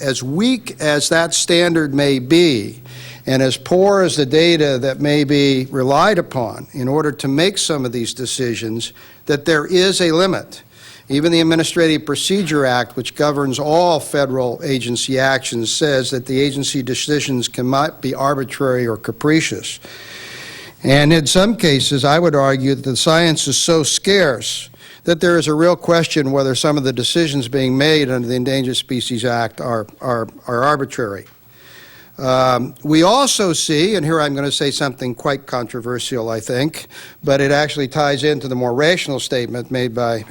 as weak as that standard may be, and as poor as the data that may be relied upon in order to make some of these decisions, that there is a limit. Even the Administrative Procedure Act, which governs all federal agency actions, says that the agency decisions cannot be arbitrary or capricious. And in some cases, I would argue that the science is so scarce that there is a real question whether some of the decisions being made under the Endangered Species Act are arbitrary. We also see, and here I'm going to say something quite controversial, I think, but it actually ties into the more rational statement made by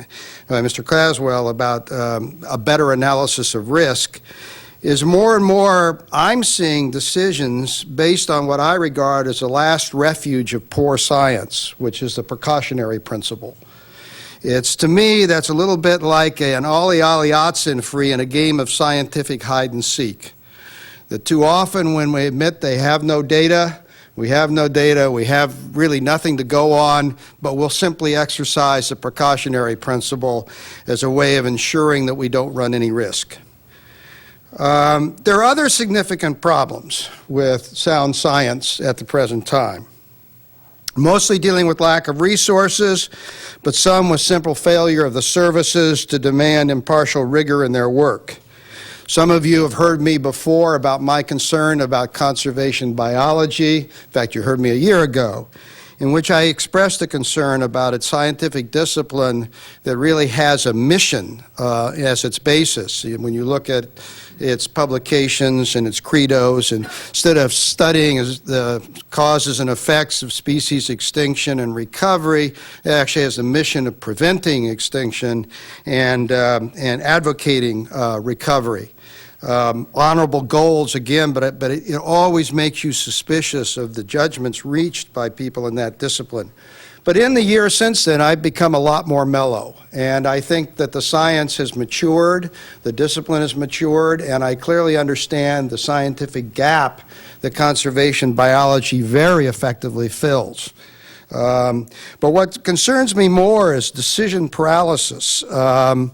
Mr. Caswell about a better analysis of risk, is more and more I'm seeing decisions based on what I regard as the last refuge of poor science, which is the precautionary principle. It's, to me, that's a little bit like an ollie ollie Otson free in a game of scientific hide and seek. That too often when we admit we have no data, we have really nothing to go on, but we'll simply exercise the precautionary principle as a way of ensuring that we don't run any risk. There are other significant problems with sound science at the present time, mostly dealing with lack of resources, but some with simple failure of the services to demand impartial rigor in their work. Some of you have heard me before about my concern about conservation biology. In fact, you heard me a year ago, in which I expressed a concern about its scientific discipline that really has a mission as its basis. When you look at its publications and its credos, and instead of studying the causes and effects of species extinction and recovery, it actually has a mission of preventing extinction and advocating recovery. Honorable goals, again, but it always makes you suspicious of the judgments reached by people in that discipline. But in the years since then, I've become a lot more mellow, and I think that the science has matured, the discipline has matured, and I clearly understand the scientific gap that conservation biology very effectively fills. But what concerns me more is decision paralysis on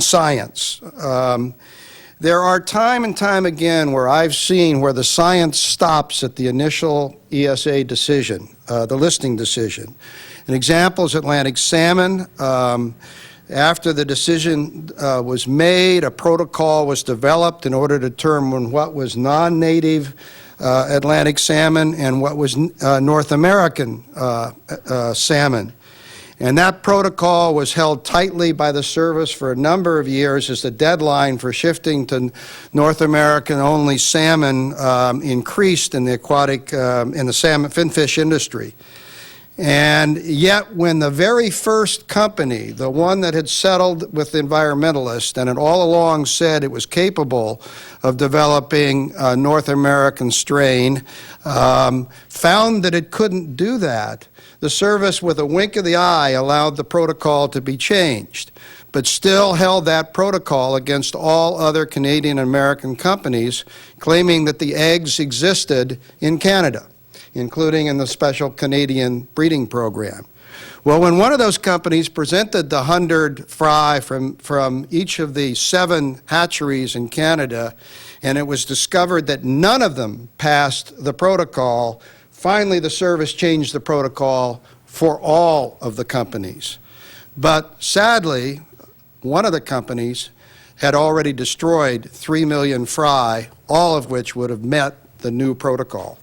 science. There are time and time again where I've seen where the science stops at the initial ESA decision, the listing decision. An example is Atlantic salmon. After the decision was made, a protocol was developed in order to determine what was non-native Atlantic salmon and what was North American salmon. And that protocol was held tightly by the service for a number of years as the deadline for shifting to North American-only salmon increased in the aquatic, in the salmon finfish industry. And yet, when the very first company, the one that had settled with the environmentalists and had all along said it was capable of developing a North American strain, found that it couldn't do that, the service, with a wink of the eye, allowed the protocol to be changed, but still held that protocol against all other Canadian and American companies, claiming that the eggs existed in Canada, including in the special Canadian breeding program. Well, when one of those companies presented the 100 fry from each of the 7 hatcheries in Canada, and it was discovered that none of them passed the protocol, finally the service changed the protocol for all of the companies. But sadly, one of the companies had already destroyed 3 million fry, all of which would have met the new protocol.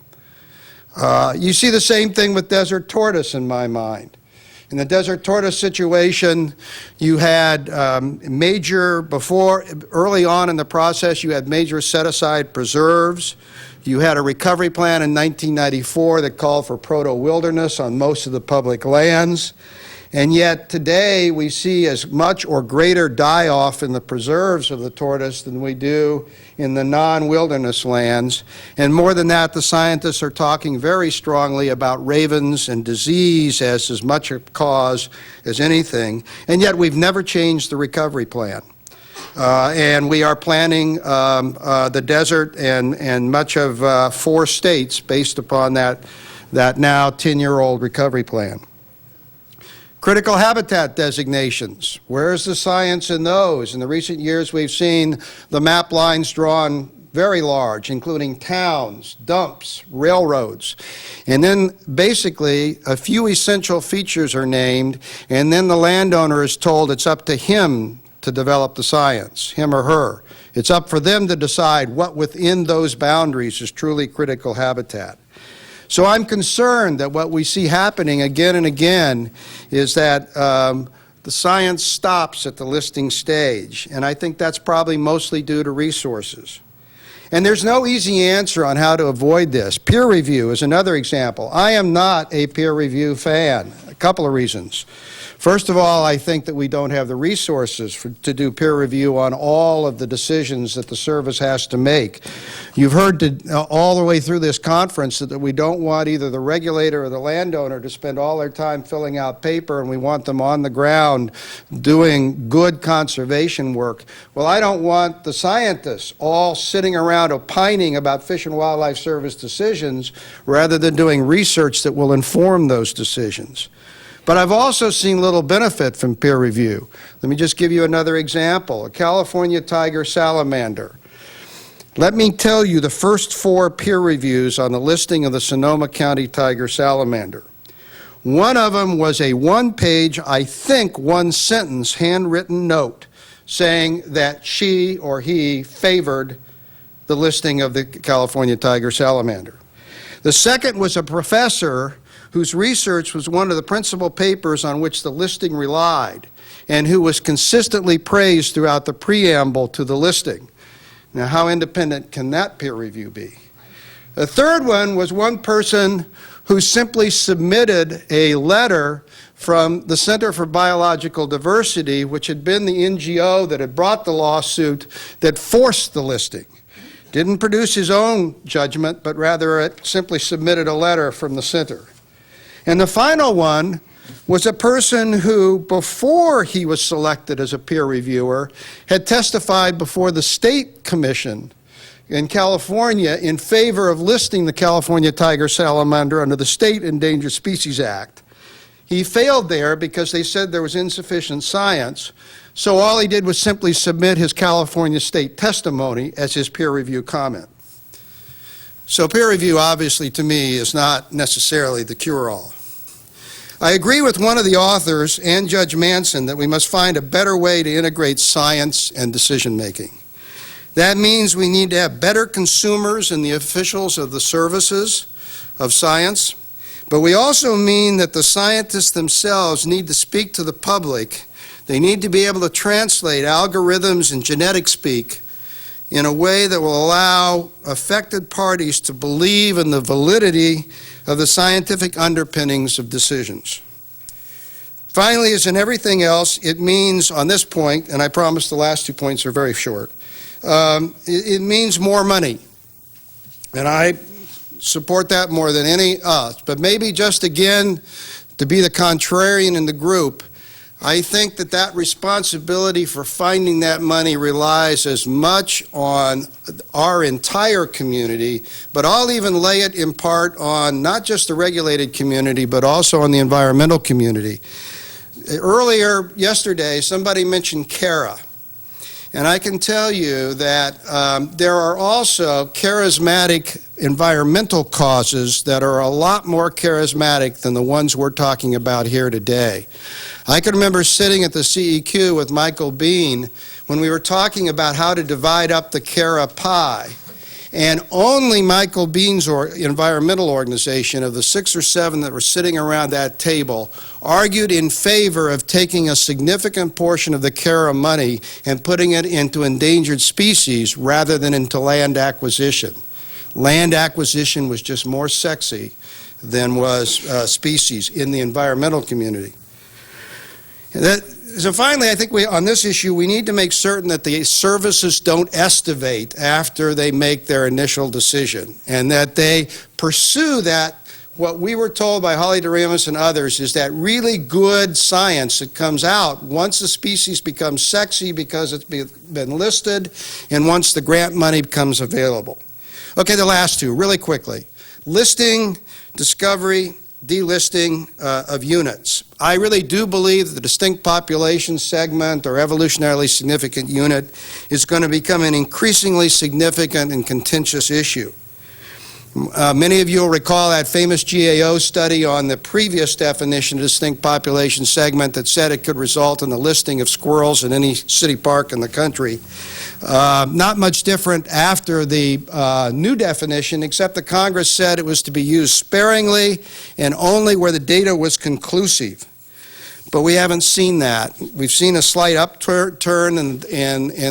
You see the same thing with desert tortoise in my mind. In the desert tortoise situation, you had early on in the process, you had major set-aside preserves. You had a recovery plan in 1994 that called for proto-wilderness on most of the public lands. And yet today we see as much or greater die-off in the preserves of the tortoise than we do in the non-wilderness lands. And more than that, the scientists are talking very strongly about ravens and disease as much a cause as anything. And yet we've never changed the recovery plan. And we are planning the desert and much of 4 states based upon that now 10-year-old recovery plan. Critical habitat designations. Where is the science in those? In the recent years, we've seen the map lines drawn very large, including towns, dumps, railroads. And then basically a few essential features are named, and then the landowner is told it's up to him to develop the science, him or her. It's up for them to decide what within those boundaries is truly critical habitat. So I'm concerned that what we see happening again and again is that the science stops at the listing stage, and I think that's probably mostly due to resources. And there's no easy answer on how to avoid this. Peer review is another example. I am not a peer review fan. A couple of reasons. First of all, I think that we don't have the resources to do peer review on all of the decisions that the service has to make. You've heard all the way through this conference that we don't want either the regulator or the landowner to spend all their time filling out paper, and we want them on the ground doing good conservation work. Well, I don't want the scientists all sitting around opining about Fish and Wildlife Service decisions rather than doing research that will inform those decisions. But I've also seen little benefit from peer review. Let me just give you another example. A California tiger salamander. Let me tell you the first 4 peer reviews on the listing of the Sonoma County tiger salamander. One of them was a 1-page, I think 1-sentence handwritten note saying that she or he favored the listing of the California tiger salamander. The second was a professor whose research was one of the principal papers on which the listing relied, and who was consistently praised throughout the preamble to the listing. Now, how independent can that peer review be? The third one was one person who simply submitted a letter from the Center for Biological Diversity, which had been the NGO that had brought the lawsuit that forced the listing. Didn't produce his own judgment, but rather it simply submitted a letter from the center. And the final one was a person who, before he was selected as a peer reviewer, had testified before the state commission in California in favor of listing the California tiger salamander under the state Endangered Species Act. He failed there because they said there was insufficient science, so all he did was simply submit his California state testimony as his peer review comment. So peer review, obviously, to me, is not necessarily the cure-all. I agree with one of the authors and Judge Manson that we must find a better way to integrate science and decision-making. That means we need to have better consumers and the officials of the services of science, but we also mean that the scientists themselves need to speak to the public. They need to be able to translate algorithms and genetic speak in a way that will allow affected parties to believe in the validity of the scientific underpinnings of decisions. Finally, as in everything else, it means on this point, and I promise the last 2 points are very short, it means more money. And I support that more than any us. But maybe just again, to be the contrarian in the group, I think that that responsibility for finding that money relies as much on our entire community, but I'll even lay it in part on not just the regulated community, but also on the environmental community. Earlier, yesterday, somebody mentioned CARA. And I can tell you that there are also charismatic environmental causes that are a lot more charismatic than the ones we're talking about here today. I can remember sitting at the CEQ with Michael Bean when we were talking about how to divide up the CARA pie. And only Michael Bean's environmental organization, of the 6 or 7 that were sitting around that table, argued in favor of taking a significant portion of the CARA money and putting it into endangered species rather than into land acquisition. Land acquisition was just more sexy than was species in the environmental community. So finally, I think on this issue, we need to make certain that the services don't estivate after they make their initial decision, and that they pursue that. What we were told by Holly DeRamus and others is that really good science that comes out once the species becomes sexy because it's been listed and once the grant money becomes available. Okay, the last 2, really quickly. Listing, discovery, delisting of units. I really do believe that the distinct population segment or evolutionarily significant unit is going to become an increasingly significant and contentious issue. Many of you will recall that famous GAO study on the previous definition of distinct population segment that said it could result in the listing of squirrels in any city park in the country. Not much different after the new definition, except that Congress said it was to be used sparingly and only where the data was conclusive. But we haven't seen that. We've seen a slight upturn in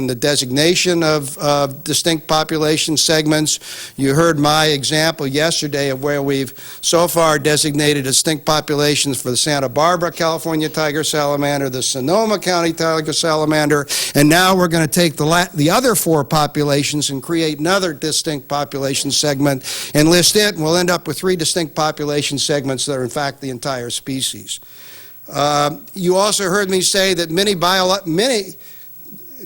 the designation of distinct population segments. You heard my example yesterday of where we've so far designated distinct populations for the Santa Barbara, California tiger salamander, the Sonoma County tiger salamander, and now we're going to take the other 4 populations and create another distinct population segment and list it, and we'll end up with 3 distinct population segments that are in fact the entire species. You also heard me say that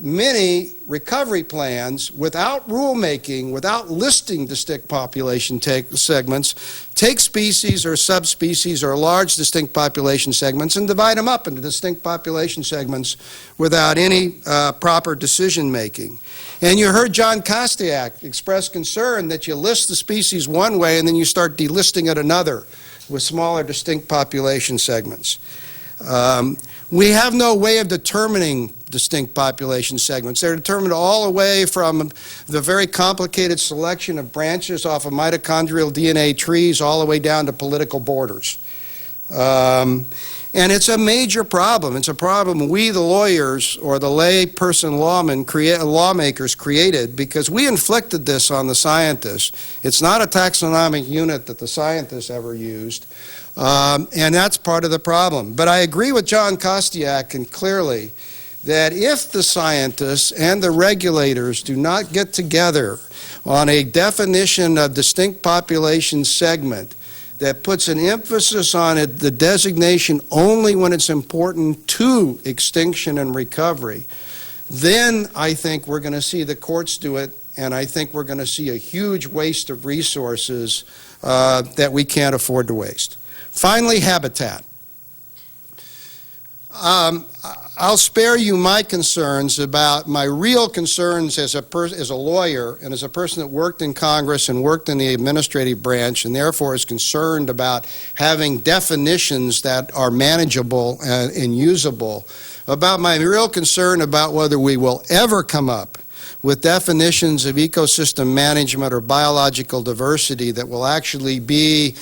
many recovery plans, without rulemaking, without listing distinct population segments, take species or subspecies or large distinct population segments and divide them up into distinct population segments without any proper decision making. And you heard John Kostiak express concern that you list the species one way and then you start delisting it another with smaller distinct population segments. We have no way of determining distinct population segments. They're determined all the way from the very complicated selection of branches off of mitochondrial DNA trees all the way down to political borders. And it's a major problem. It's a problem we, the lawyers, or the layperson lawmakers created because we inflicted this on the scientists. It's not a taxonomic unit that the scientists ever used. And that's part of the problem. But I agree with John Kostiak and clearly that if the scientists and the regulators do not get together on a definition of distinct population segment that puts an emphasis on it, the designation only when it's important to extinction and recovery, then I think we're going to see the courts do it and I think we're going to see a huge waste of resources that we can't afford to waste. Finally, habitat. I'll spare you my concerns about my real concerns as a lawyer and as a person that worked in Congress and worked in the administrative branch and therefore is concerned about having definitions that are manageable and usable, about my real concern about whether we will ever come up with definitions of ecosystem management or biological diversity that will actually be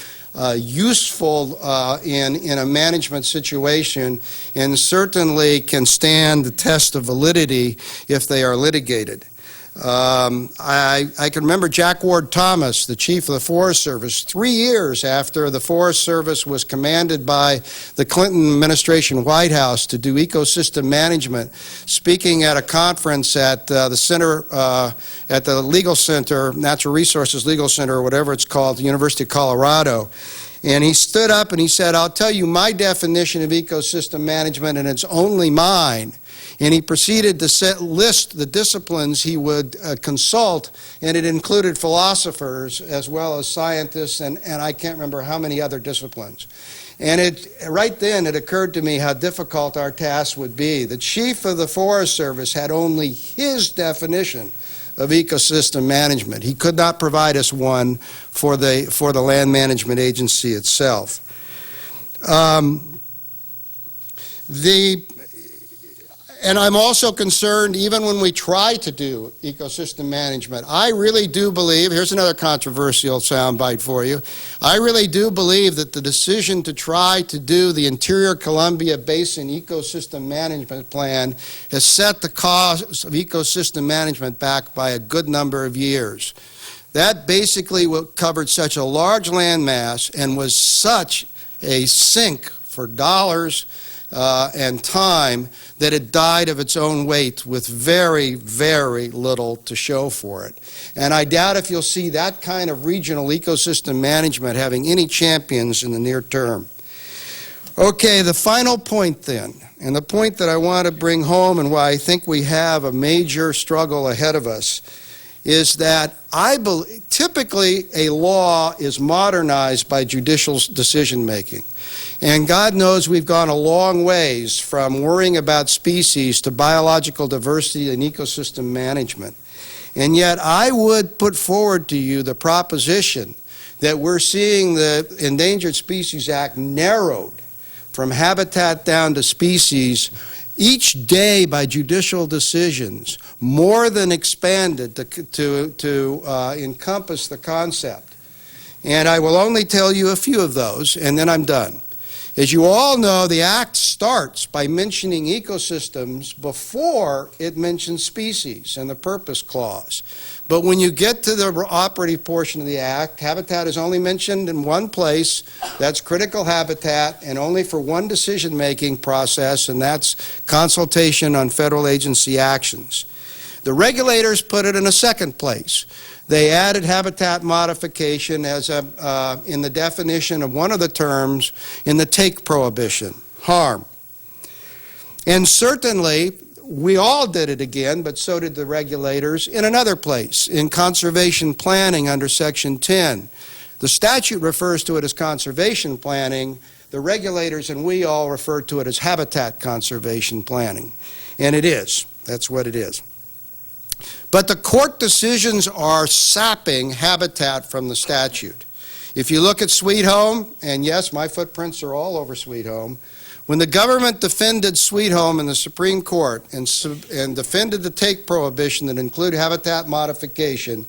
useful in a management situation, and certainly can stand the test of validity if they are litigated. I can remember Jack Ward Thomas, the chief of the Forest Service, 3 years after the Forest Service was commanded by the Clinton administration White House to do ecosystem management, speaking at a conference at the center, at the Legal Center, Natural Resources Legal Center, or whatever it's called, the University of Colorado. And he stood up and he said, "I'll tell you my definition of ecosystem management, and it's only mine." And he proceeded to list the disciplines he would consult, and it included philosophers as well as scientists, and I can't remember how many other disciplines. And right then it occurred to me how difficult our task would be. The chief of the Forest Service had only his definition of ecosystem management. He could not provide us one for the Land Management Agency itself. And I'm also concerned, even when we try to do ecosystem management, I really do believe, here's another controversial soundbite for you, I really do believe that the decision to try to do the Interior Columbia Basin Ecosystem Management Plan has set the cost of ecosystem management back by a good number of years. That basically covered such a large landmass and was such a sink for dollars and time that it died of its own weight with very, very little to show for it. And I doubt if you'll see that kind of regional ecosystem management having any champions in the near term. Okay, the final point then, and the point that I want to bring home and why I think we have a major struggle ahead of us, is that I believe typically a law is modernized by judicial decision making. And God knows we've gone a long ways from worrying about species to biological diversity and ecosystem management. And yet I would put forward to you the proposition that we're seeing the Endangered Species Act narrowed from habitat down to species each day by judicial decisions, more than expanded to encompass the concept. And I will only tell you a few of those, and then I'm done. As you all know, the Act starts by mentioning ecosystems before it mentions species and the purpose clause. But when you get to the operative portion of the Act, habitat is only mentioned in one place. That's critical habitat, and only for one decision-making process, and that's consultation on federal agency actions. The regulators put it in a second place. They added habitat modification as in the definition of one of the terms in the take prohibition, harm. And certainly, we all did it again, but so did the regulators in another place, in conservation planning under Section 10. The statute refers to it as conservation planning. The regulators and we all refer to it as habitat conservation planning. And it is. That's what it is. But the court decisions are sapping habitat from the statute. If you look at Sweet Home, and yes, my footprints are all over Sweet Home, when the government defended Sweet Home in the Supreme Court and defended the take prohibition that included habitat modification,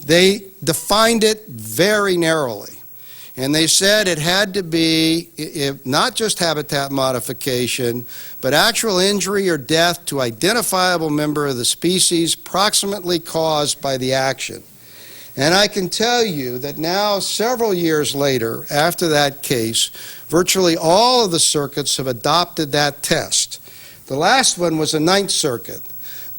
they defined it very narrowly. And they said it had to be not just habitat modification, but actual injury or death to identifiable member of the species proximately caused by the action. And I can tell you that now, several years later, after that case, virtually all of the circuits have adopted that test. The last one was the Ninth Circuit.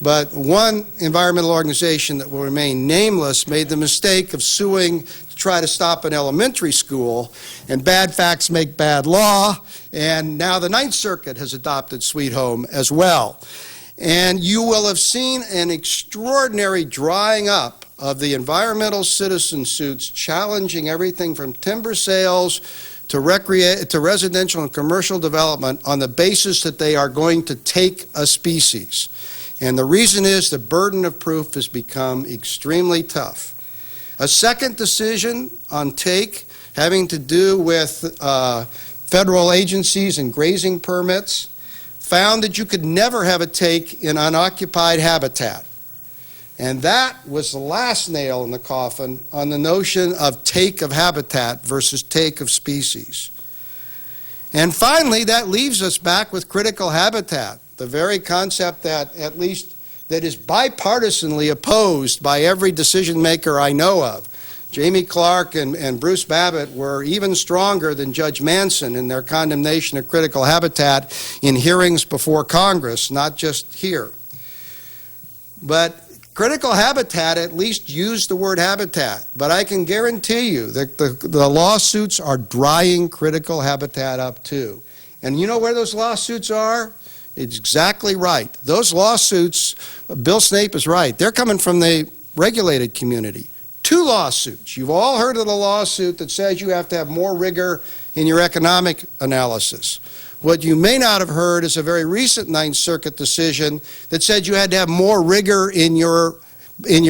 But one environmental organization that will remain nameless made the mistake of suing to try to stop an elementary school, and bad facts make bad law, and now the Ninth Circuit has adopted Sweet Home as well. And you will have seen an extraordinary drying up of the environmental citizen suits challenging everything from timber sales to residential and commercial development on the basis that they are going to take a species. And the reason is the burden of proof has become extremely tough. A second decision on take having to do with federal agencies and grazing permits found that you could never have a take in unoccupied habitat. And that was the last nail in the coffin on the notion of take of habitat versus take of species. And finally, that leaves us back with critical habitat, the very concept that at least that is bipartisanly opposed by every decision maker I know of. Jamie Clark and Bruce Babbitt were even stronger than Judge Manson in their condemnation of critical habitat in hearings before Congress, not just here. But critical habitat at least used the word habitat, but I can guarantee you that the lawsuits are drying critical habitat up too. And you know where those lawsuits are? It's exactly right. Those lawsuits, Bill Snape is right, they're coming from the regulated community. 2 lawsuits. You've all heard of the lawsuit that says you have to have more rigor in your economic analysis. What you may not have heard is a very recent Ninth Circuit decision that said you had to have more rigor in your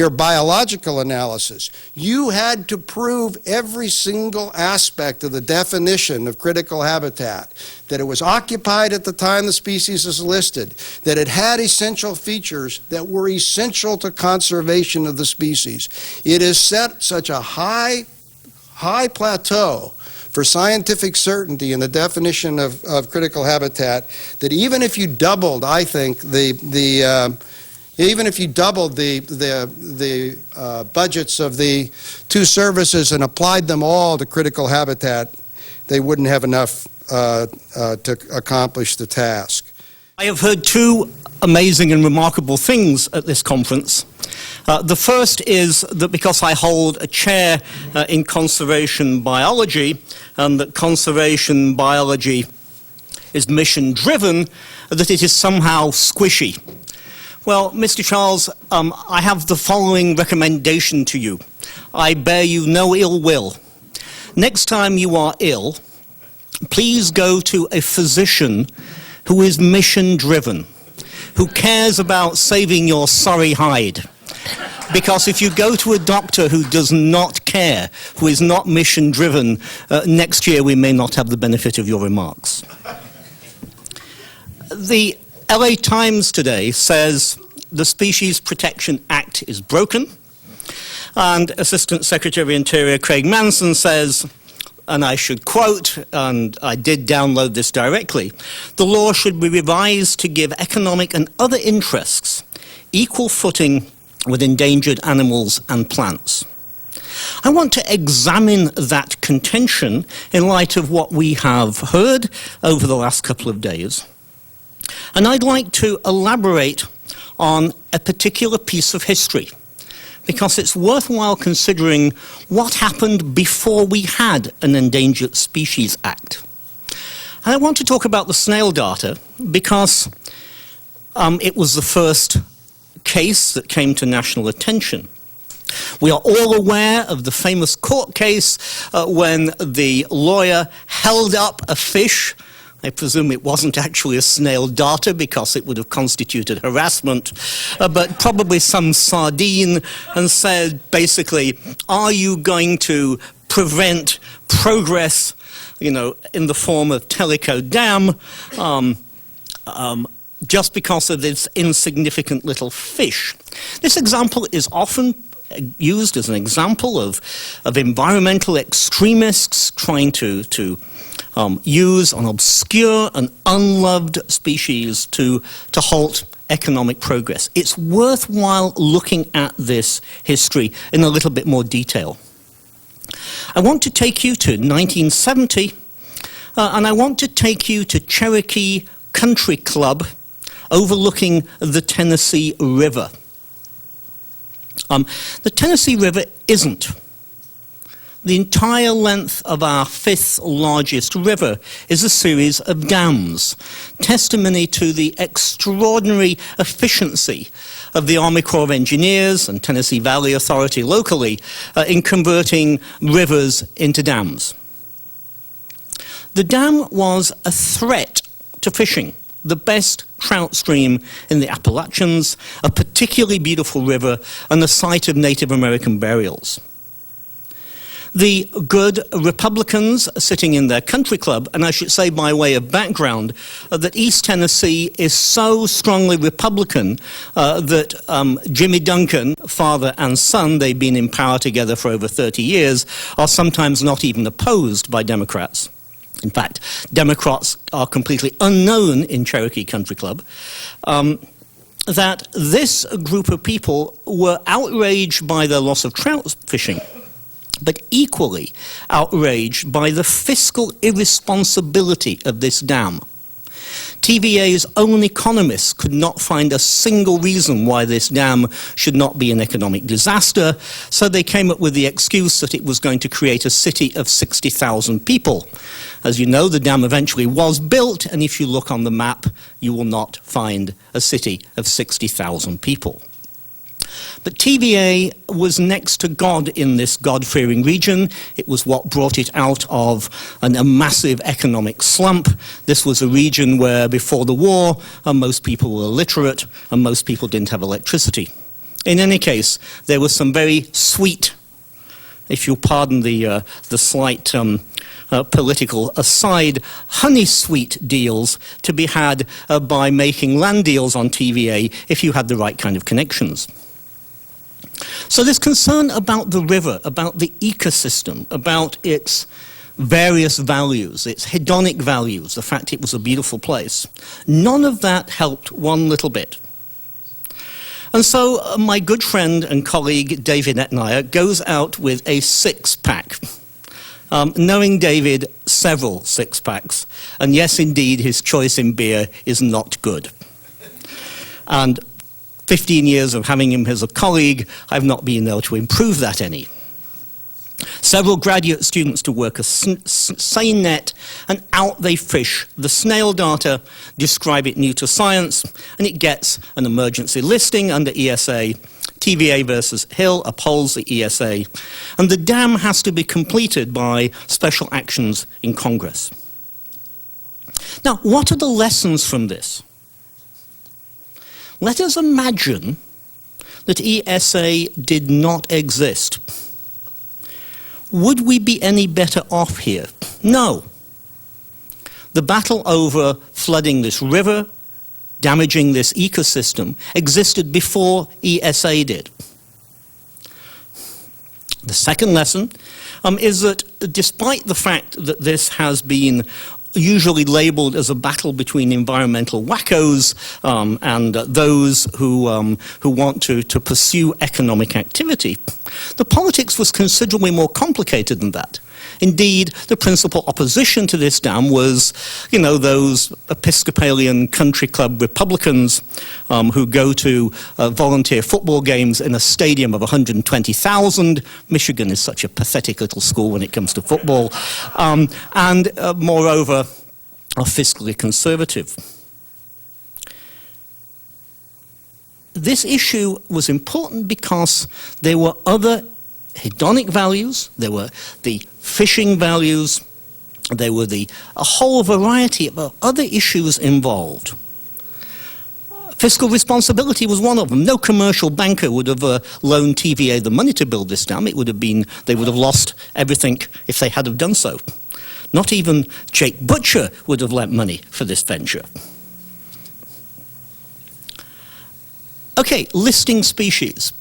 biological analysis. You had to prove every single aspect of the definition of critical habitat, that it was occupied at the time the species is listed, that it had essential features that were essential to conservation of the species. It has set such a high plateau for scientific certainty in the definition of critical habitat that even if you doubled, I think, even if you doubled the budgets of the 2 services and applied them all to critical habitat, they wouldn't have enough to accomplish the task. I have heard 2 amazing and remarkable things at this conference. The first is that because I hold a chair in conservation biology, and that conservation biology is mission-driven, that it is somehow squishy. Well, Mr. Charles, I have the following recommendation to you. I bear you no ill will. Next time you are ill, please go to a physician who is mission-driven, who cares about saving your sorry hide. Because if you go to a doctor who does not care, who is not mission-driven, next year we may not have the benefit of your remarks. The LA Times today says the Species Protection Act is broken, and Assistant Secretary of Interior Craig Manson says, and I should quote, and I did download this directly, the law should be revised to give economic and other interests equal footing with endangered animals and plants. I want to examine that contention in light of what we have heard over the last couple of days. And I'd like to elaborate on a particular piece of history, because it's worthwhile considering what happened before we had an Endangered Species Act. And I want to talk about the snail darter because it was the first case that came to national attention. We are all aware of the famous court case when the lawyer held up a fish. I presume it wasn't actually a snail darter because it would have constituted harassment, but probably some sardine, and said basically, are you going to prevent progress, in the form of Tellico Dam, just because of this insignificant little fish? This example is often used as an example of environmental extremists trying to use an obscure and unloved species to halt economic progress. It's worthwhile looking at this history in a little bit more detail. I want to take you to 1970, and I want to take you to Cherokee Country Club overlooking the Tennessee River. The Tennessee River isn't The entire length of our fifth largest river is a series of dams, testimony to the extraordinary efficiency of the Army Corps of Engineers and Tennessee Valley Authority locally in converting rivers into dams. The dam was a threat to fishing, the best trout stream in the Appalachians, a particularly beautiful river, and the site of Native American burials. The good Republicans sitting in their country club, and I should say by way of background, that East Tennessee is so strongly Republican that Jimmy Duncan, father and son, they've been in power together for over 30 years, are sometimes not even opposed by Democrats. In fact, Democrats are completely unknown in Cherokee Country Club. That this group of people were outraged by the loss of trout fishing, but equally outraged by the fiscal irresponsibility of this dam. TVA's own economists could not find a single reason why this dam should not be an economic disaster, so they came up with the excuse that it was going to create a city of 60,000 people. As you know, the dam eventually was built, and if you look on the map, you will not find a city of 60,000 people. But TVA was next to God in this God-fearing region. It was what brought it out of a massive economic slump. This was a region where, before the war, most people were illiterate and most people didn't have electricity. In any case, there was some very sweet, if you'll pardon the slight political aside, honey sweet deals to be had by making land deals on TVA if you had the right kind of connections. So this concern about the river, about the ecosystem, about its various values, its hedonic values, the fact it was a beautiful place, none of that helped one little bit. And so my good friend and colleague David Etnier goes out with a six-pack, knowing David, several six-packs, and yes, indeed, his choice in beer is not good. And 15 years of having him as a colleague, I've not been able to improve that any. Several graduate students to work a seine net, and out they fish. The snail data describe it new to science, and it gets an emergency listing under ESA. TVA versus Hill upholds the ESA, and the dam has to be completed by special actions in Congress. Now, what are the lessons from this? Let us imagine that ESA did not exist. Would we be any better off here? No. The battle over flooding this river, damaging this ecosystem, existed before ESA did. The second lesson is that despite the fact that this has been usually labeled as a battle between environmental wackos and those who want to pursue economic activity, the politics was considerably more complicated than that. Indeed, the principal opposition to this dam was, those Episcopalian country club Republicans who go to volunteer football games in a stadium of 120,000. Michigan is such a pathetic little school when it comes to football. And moreover, are fiscally conservative. This issue was important because there were other hedonic values, there were the fishing values, there were a whole variety of other issues involved. Fiscal responsibility was one of them. No commercial banker would have loaned TVA the money to build this dam. They would have lost everything if they had have done so. Not even Jake Butcher would have lent money for this venture. Okay, listing species.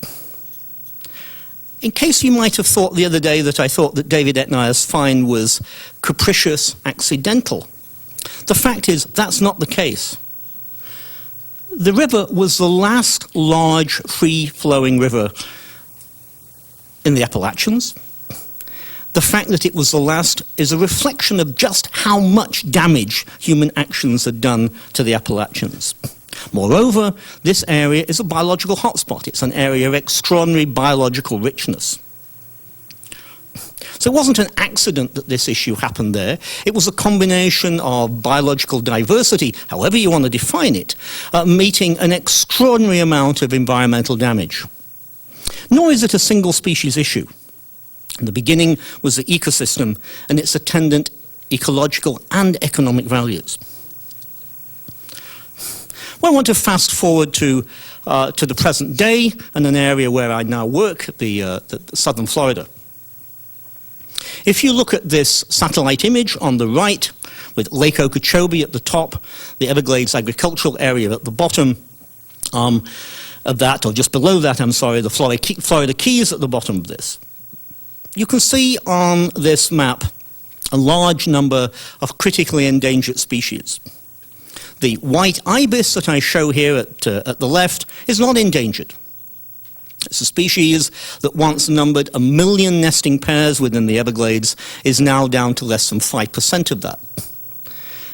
In case you might have thought the other day that I thought that David Etnier's find was capricious, accidental, the fact is that's not the case. The river was the last large free-flowing river in the Appalachians. The fact that it was the last is a reflection of just how much damage human actions had done to the Appalachians. Moreover, this area is a biological hotspot. It's an area of extraordinary biological richness. So it wasn't an accident that this issue happened there. It was a combination of biological diversity, however you want to define it, meeting an extraordinary amount of environmental damage. Nor is it a single species issue. In the beginning was the ecosystem and its attendant ecological and economic values. Well, I want to fast forward to the present day and an area where I now work, the southern Florida. If you look at this satellite image on the right, with Lake Okeechobee at the top, the Everglades agricultural area at the bottom of that, or just below that, I'm sorry, the Florida Keys at the bottom of this, you can see on this map a large number of critically endangered species. The white ibis that I show here at the left is not endangered. It's a species that once numbered 1 million nesting pairs within the Everglades, is now down to less than 5% of that.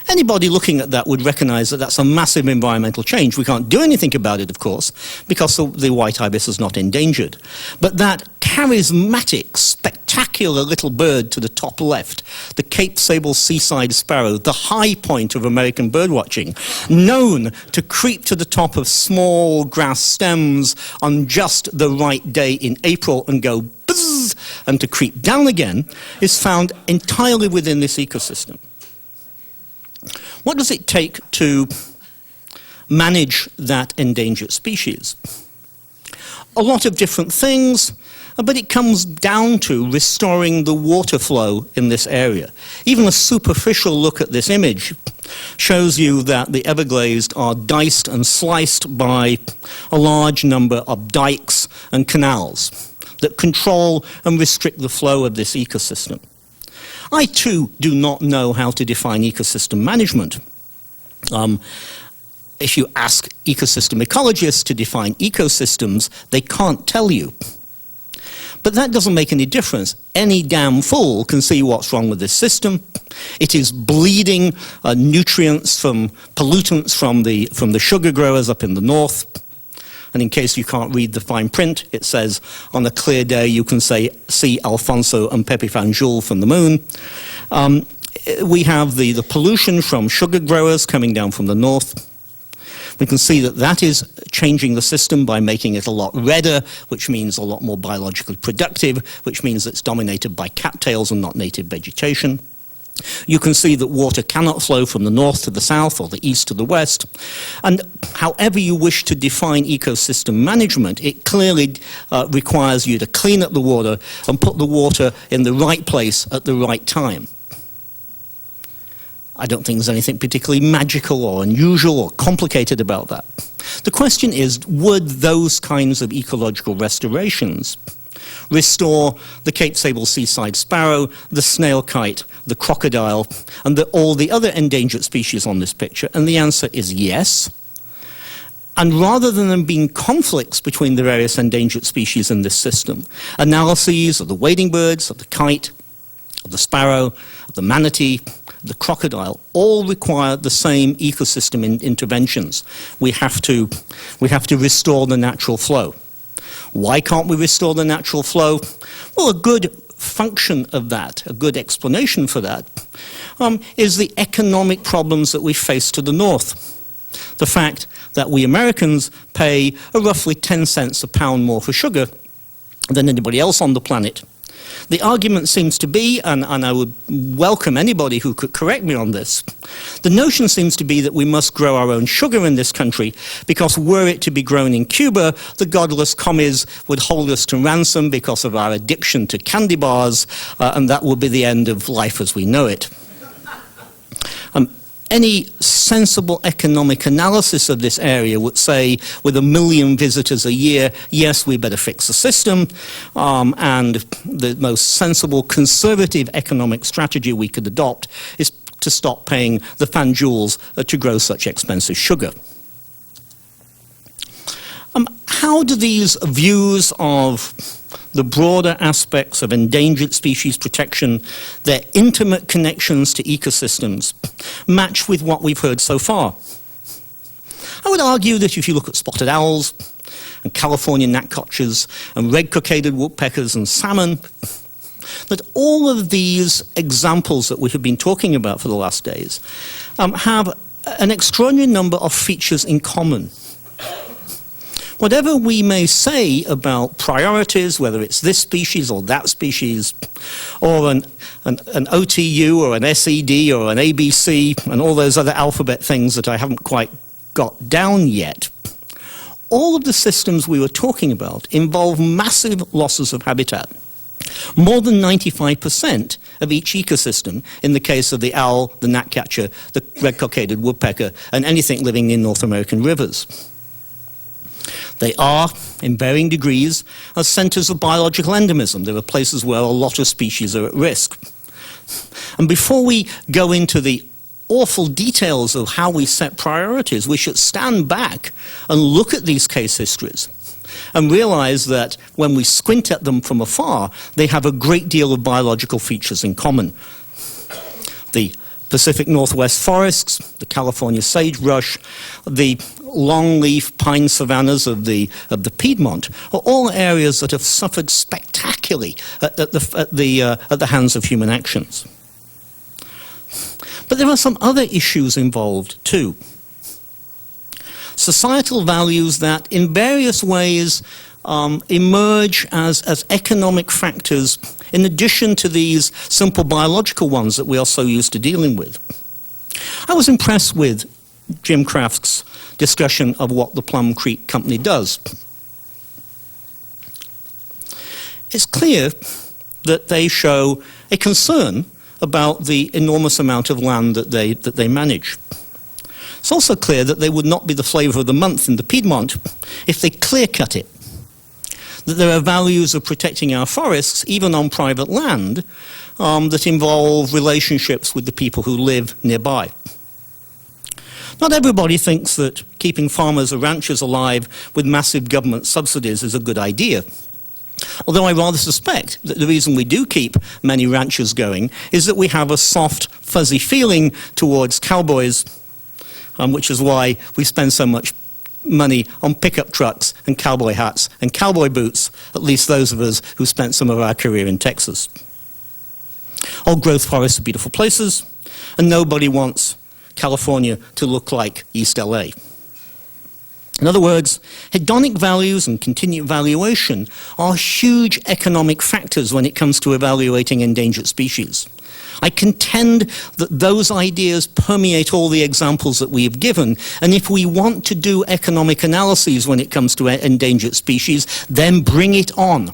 Anybody looking at that would recognize that that's a massive environmental change. We can't do anything about it, of course, because the white ibis is not endangered. But that charismatic, spectacular little bird to the top left, the Cape Sable seaside sparrow, the high point of American birdwatching, known to creep to the top of small grass stems on just the right day in April and go buzz, and to creep down again, is found entirely within this ecosystem. What does it take to manage that endangered species? A lot of different things, but it comes down to restoring the water flow in this area. Even a superficial look at this image shows you that the Everglades are diced and sliced by a large number of dikes and canals that control and restrict the flow of this ecosystem. I, too, do not know how to define ecosystem management. If you ask ecosystem ecologists to define ecosystems, they can't tell you. But that doesn't make any difference. Any damn fool can see what's wrong with this system. It is bleeding nutrients from pollutants from the sugar growers up in the north. And in case you can't read the fine print, it says, on a clear day, you can see Alfonso and Pepe Fanjul from the moon. We have the pollution from sugar growers coming down from the north. We can see that that is changing the system by making it a lot redder, which means a lot more biologically productive, which means it's dominated by cattails and not native vegetation. You can see that water cannot flow from the north to the south or the east to the west. And however you wish to define ecosystem management, it clearly requires you to clean up the water and put the water in the right place at the right time. I don't think there's anything particularly magical or unusual or complicated about that. The question is, would those kinds of ecological restorations restore the Cape Sable seaside sparrow, the snail kite, the crocodile, and all the other endangered species on this picture? And the answer is yes. And rather than them being conflicts between the various endangered species in this system, analyses of the wading birds, of the kite, of the sparrow, of the manatee, the crocodile, all require the same ecosystem interventions. We have to restore the natural flow. Why can't we restore the natural flow? Well, a good function of that, a good explanation for that, is the economic problems that we face to the north. The fact that we Americans pay roughly 10 cents a pound more for sugar than anybody else on the planet. The argument seems to be, and I would welcome anybody who could correct me on this, the notion seems to be that we must grow our own sugar in this country because were it to be grown in Cuba, the godless commies would hold us to ransom because of our addiction to candy bars, and that would be the end of life as we know it. Any sensible economic analysis of this area would say, with 1 million visitors a year, yes, we better fix the system, and the most sensible conservative economic strategy we could adopt is to stop paying the Fanjuls to grow such expensive sugar. How do these views of the broader aspects of endangered species protection, their intimate connections to ecosystems, match with what we've heard so far? I would argue that if you look at spotted owls and California gnatcatchers and red-cockaded woodpeckers and salmon, that all of these examples that we have been talking about for the last days have an extraordinary number of features in common. Whatever we may say about priorities, whether it's this species or that species, or an OTU or an SED or an ABC and all those other alphabet things that I haven't quite got down yet, all of the systems we were talking about involve massive losses of habitat. More than 95% of each ecosystem in the case of the owl, the gnatcatcher, the red-cockaded woodpecker, and anything living in North American rivers. They are, in varying degrees, as centers of biological endemism. There are places where a lot of species are at risk. And before we go into the awful details of how we set priorities, we should stand back and look at these case histories and realize that when we squint at them from afar, they have a great deal of biological features in common. The Pacific Northwest forests, the California sagebrush, the longleaf pine savannas of the Piedmont are all areas that have suffered spectacularly at the hands of human actions. But there are some other issues involved too. Societal values that in various ways emerge as economic factors in addition to these simple biological ones that we are so used to dealing with. I was impressed with Jim Kraft's discussion of what the Plum Creek Company does. It's clear that they show a concern about the enormous amount of land that they manage. It's also clear that they would not be the flavor of the month in the Piedmont if they clear-cut it. That there are values of protecting our forests, even on private land, that involve relationships with the people who live nearby. Not everybody thinks that keeping farmers or ranchers alive with massive government subsidies is a good idea. Although I rather suspect that the reason we do keep many ranchers going is that we have a soft, fuzzy feeling towards cowboys, which is why we spend so much money on pickup trucks and cowboy hats and cowboy boots, at least those of us who spent some of our career in Texas. Old growth forests are beautiful places, and nobody wants California to look like East LA. In other words, hedonic values and continued valuation are huge economic factors when it comes to evaluating endangered species. I contend that those ideas permeate all the examples that we have given, and if we want to do economic analyses when it comes to endangered species, then bring it on.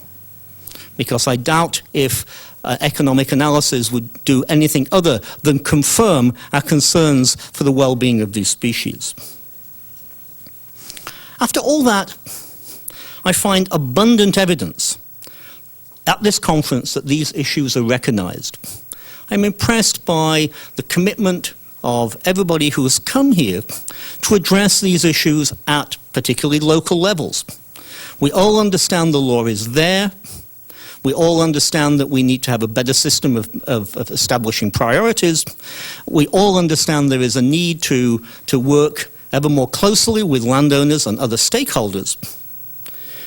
Because I doubt if economic analysis would do anything other than confirm our concerns for the well-being of these species. After all that, I find abundant evidence at this conference that these issues are recognized. I'm impressed by the commitment of everybody who has come here to address these issues at particularly local levels. We all understand the law is there. We all understand that we need to have a better system of establishing priorities. We all understand there is a need to work ever more closely with landowners and other stakeholders.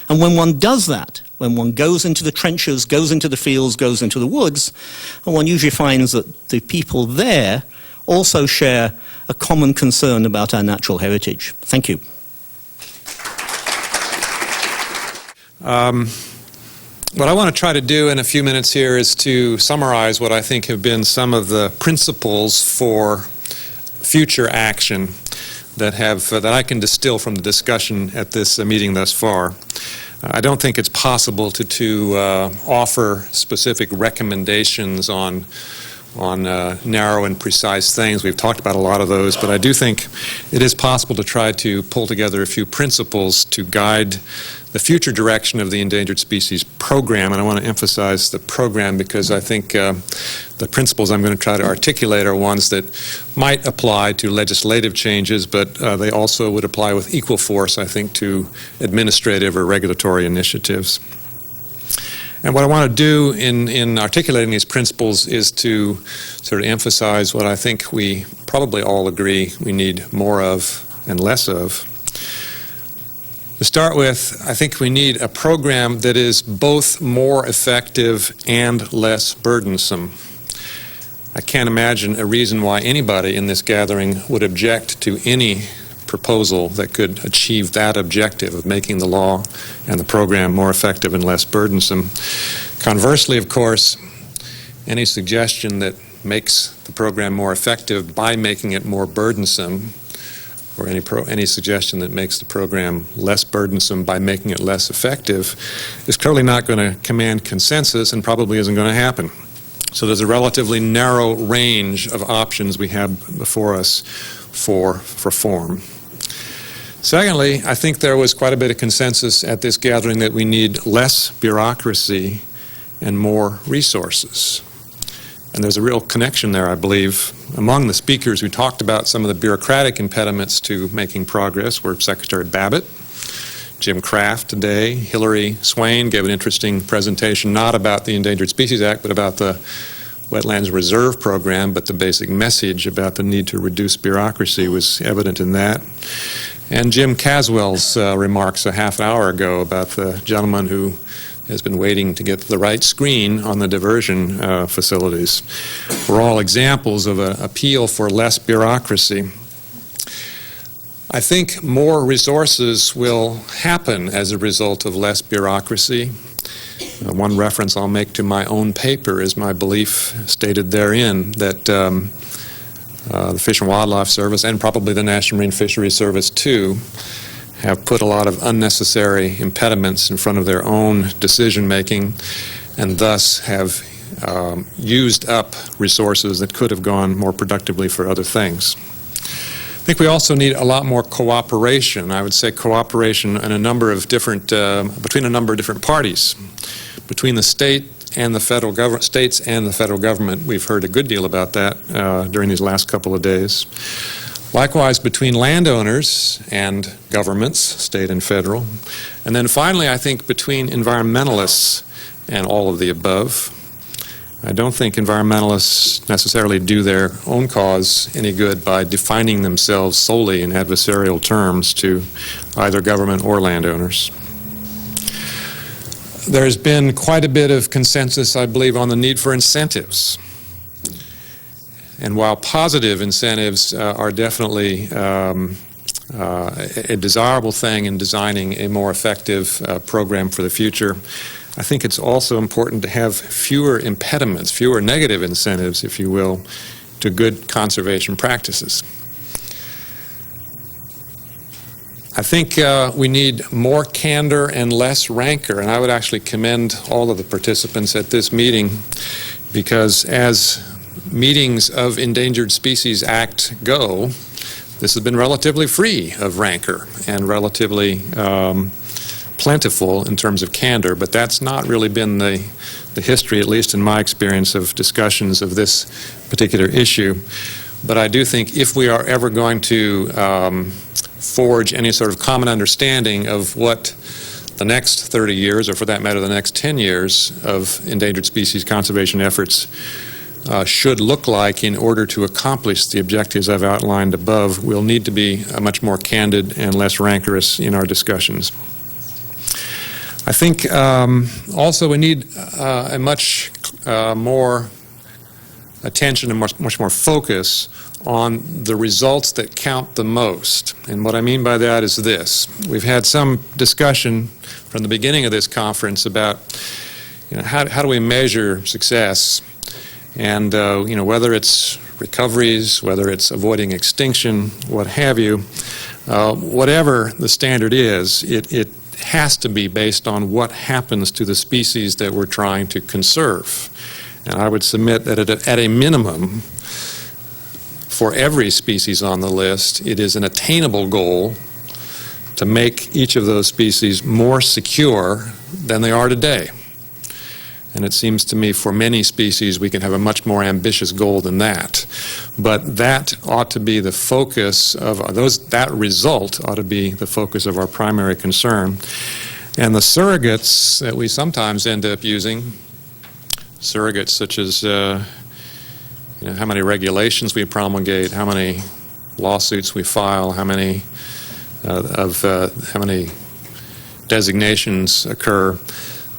And when one does that, when one goes into the trenches, goes into the fields, goes into the woods, one usually finds that the people there also share a common concern about our natural heritage. Thank you. What I want to try to do in a few minutes here is to summarize what I think have been some of the principles for future action that I can distill from the discussion at this meeting thus far. I don't think it's possible to offer specific recommendations on narrow and precise things. We've talked about a lot of those, but I do think it is possible to try to pull together a few principles to guide the future direction of the Endangered Species Program. And I want to emphasize the program because I think the principles I'm going to try to articulate are ones that might apply to legislative changes, but they also would apply with equal force, I think, to administrative or regulatory initiatives. And what I want to do in articulating these principles is to sort of emphasize what I think we probably all agree we need more of and less of. To start with, I think we need a program that is both more effective and less burdensome. I can't imagine a reason why anybody in this gathering would object to any proposal that could achieve that objective of making the law and the program more effective and less burdensome. Conversely, of course, any suggestion that makes the program more effective by making it more burdensome, or any suggestion that makes the program less burdensome by making it less effective, is clearly not going to command consensus and probably isn't going to happen. So there's a relatively narrow range of options we have before us for reform. Secondly, I think there was quite a bit of consensus at this gathering that we need less bureaucracy and more resources. And there's a real connection there, I believe. Among the speakers who talked about some of the bureaucratic impediments to making progress were Secretary Babbitt, Jim Kraft today, Hillary Swain gave an interesting presentation not about the Endangered Species Act, but about the Wetlands Reserve Program, but the basic message about the need to reduce bureaucracy was evident in that. And Jim Caswell's remarks a half hour ago about the gentleman who has been waiting to get the right screen on the diversion facilities were all examples of an appeal for less bureaucracy. I think more resources will happen as a result of less bureaucracy. One reference I'll make to my own paper is my belief stated therein that the Fish and Wildlife Service, and probably the National Marine Fisheries Service too, have put a lot of unnecessary impediments in front of their own decision-making, and thus have used up resources that could have gone more productively for other things. I think we also need a lot more cooperation. I would say cooperation in a number of different, between a number of different parties. Between the state and the federal government, states and the federal government. We've heard a good deal about that during these last couple of days. Likewise, between landowners and governments, state and federal. And then finally, I think between environmentalists and all of the above. I don't think environmentalists necessarily do their own cause any good by defining themselves solely in adversarial terms to either government or landowners. There's been quite a bit of consensus, I believe, on the need for incentives. And while positive incentives are definitely a desirable thing in designing a more effective program for the future, I think it's also important to have fewer impediments, fewer negative incentives, if you will, to good conservation practices. I think we need more candor and less rancor, and I would actually commend all of the participants at this meeting, because as meetings of Endangered Species Act go, this has been relatively free of rancor and relatively plentiful in terms of candor, but that's not really been the history, at least in my experience, of discussions of this particular issue. But I do think if we are ever going to forge any sort of common understanding of what the next 30 years, or for that matter the next 10 years of endangered species conservation efforts should look like in order to accomplish the objectives I've outlined above, we'll need to be much more candid and less rancorous in our discussions. I think also we need a much more attention and much more focus on the results that count the most. And what I mean by that is this. We've had some discussion from the beginning of this conference about how do we measure success, and whether it's recoveries, whether it's avoiding extinction, what have you, whatever the standard is, it has to be based on what happens to the species that we're trying to conserve. And I would submit that at a minimum, for every species on the list, it is an attainable goal to make each of those species more secure than they are today. And it seems to me for many species we can have a much more ambitious goal than that. But that ought to be the focus of that result ought to be the focus of our primary concern. And the surrogates that we sometimes end up using, surrogates such as how many regulations we promulgate, how many lawsuits we file, how many designations occur,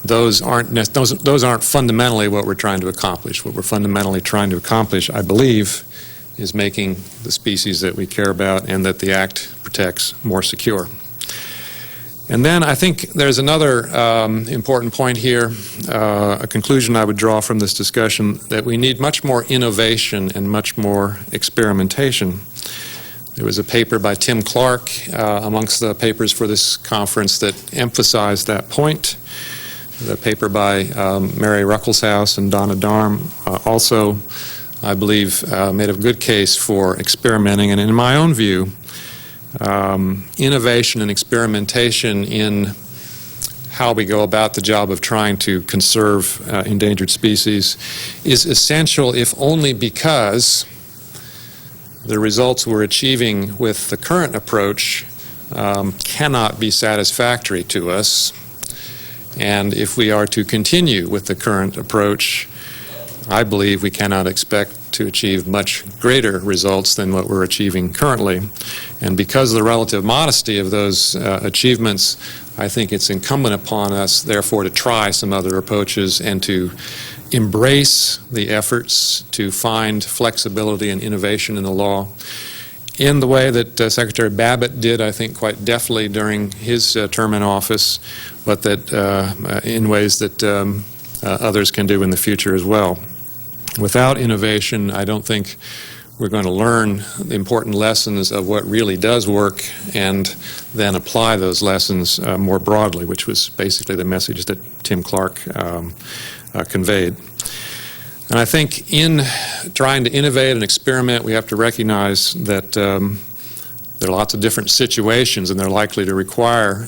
those aren't fundamentally what we're trying to accomplish. What we're fundamentally trying to accomplish, I believe, is making the species that we care about and that the Act protects more secure. And then I think there's another important point here, a conclusion I would draw from this discussion, that we need much more innovation and much more experimentation. There was a paper by Tim Clark amongst the papers for this conference that emphasized that point. The paper by Mary Ruckelshaus and Donna Darm also, I believe, made a good case for experimenting. And in my own view, innovation and experimentation in how we go about the job of trying to conserve endangered species is essential, if only because the results we're achieving with the current approach cannot be satisfactory to us. And if we are to continue with the current approach, I believe we cannot expect to achieve much greater results than what we're achieving currently. And because of the relative modesty of those achievements, I think it's incumbent upon us, therefore, to try some other approaches and to embrace the efforts to find flexibility and innovation in the law in the way that Secretary Babbitt did, I think, quite deftly during his term in office, but that in ways that others can do in the future as well. Without innovation, I don't think we're going to learn the important lessons of what really does work and then apply those lessons more broadly, which was basically the message that Tim Clark conveyed. And I think in trying to innovate and experiment, we have to recognize that there are lots of different situations and they're likely to require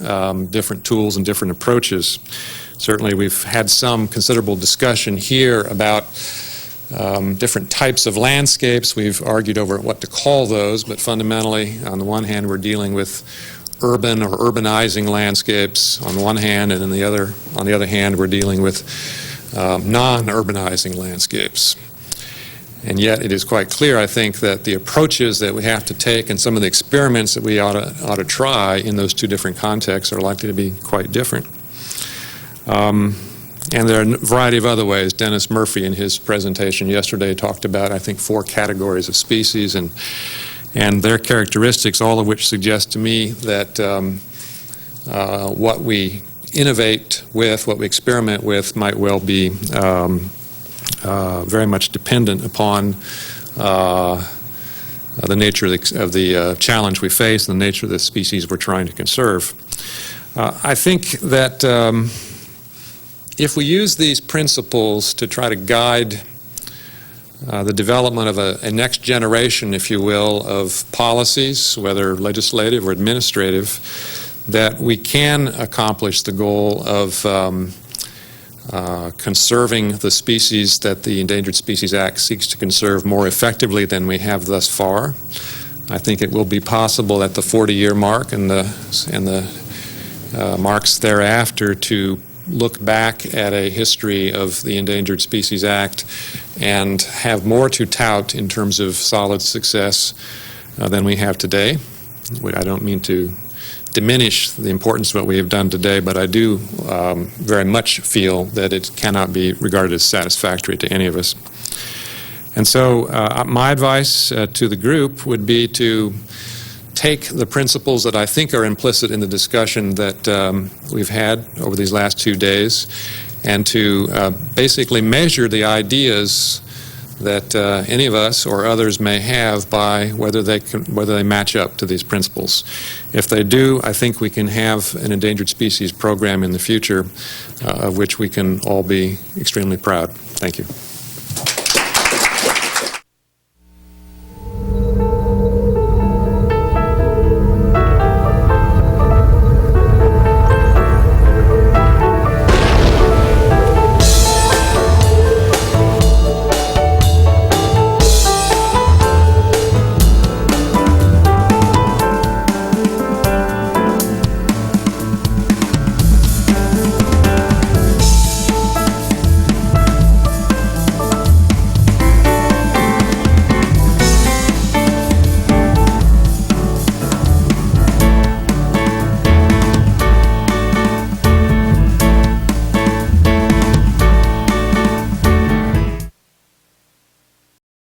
different tools and different approaches. Certainly we've had some considerable discussion here about different types of landscapes. We've argued over what to call those, but fundamentally, on the one hand, we're dealing with urban or urbanizing landscapes on the one hand, and on the other hand, we're dealing with non-urbanizing landscapes. And yet it is quite clear, I think, that the approaches that we have to take and some of the experiments that we ought to try in those two different contexts are likely to be quite different. And there are a variety of other ways. Dennis Murphy, in his presentation yesterday, talked about, I think, 4 categories of species and their characteristics, all of which suggest to me that what we innovate with, what we experiment with, might well be very much dependent upon the nature of the challenge we face and the nature of the species we're trying to conserve. I think that if we use these principles to try to guide the development of a next generation, if you will, of policies, whether legislative or administrative, that we can accomplish the goal of conserving the species that the Endangered Species Act seeks to conserve more effectively than we have thus far. I think it will be possible at the 40-year mark and the marks thereafter to look back at a history of the Endangered Species Act and have more to tout in terms of solid success than we have today. I don't mean to diminish the importance of what we have done today, but I do very much feel that it cannot be regarded as satisfactory to any of us. And so my advice to the group would be to take the principles that I think are implicit in the discussion that we've had over these last 2 days and to basically measure the ideas that any of us or others may have by whether they match up to these principles. If they do, I think we can have an endangered species program in the future of which we can all be extremely proud. Thank you.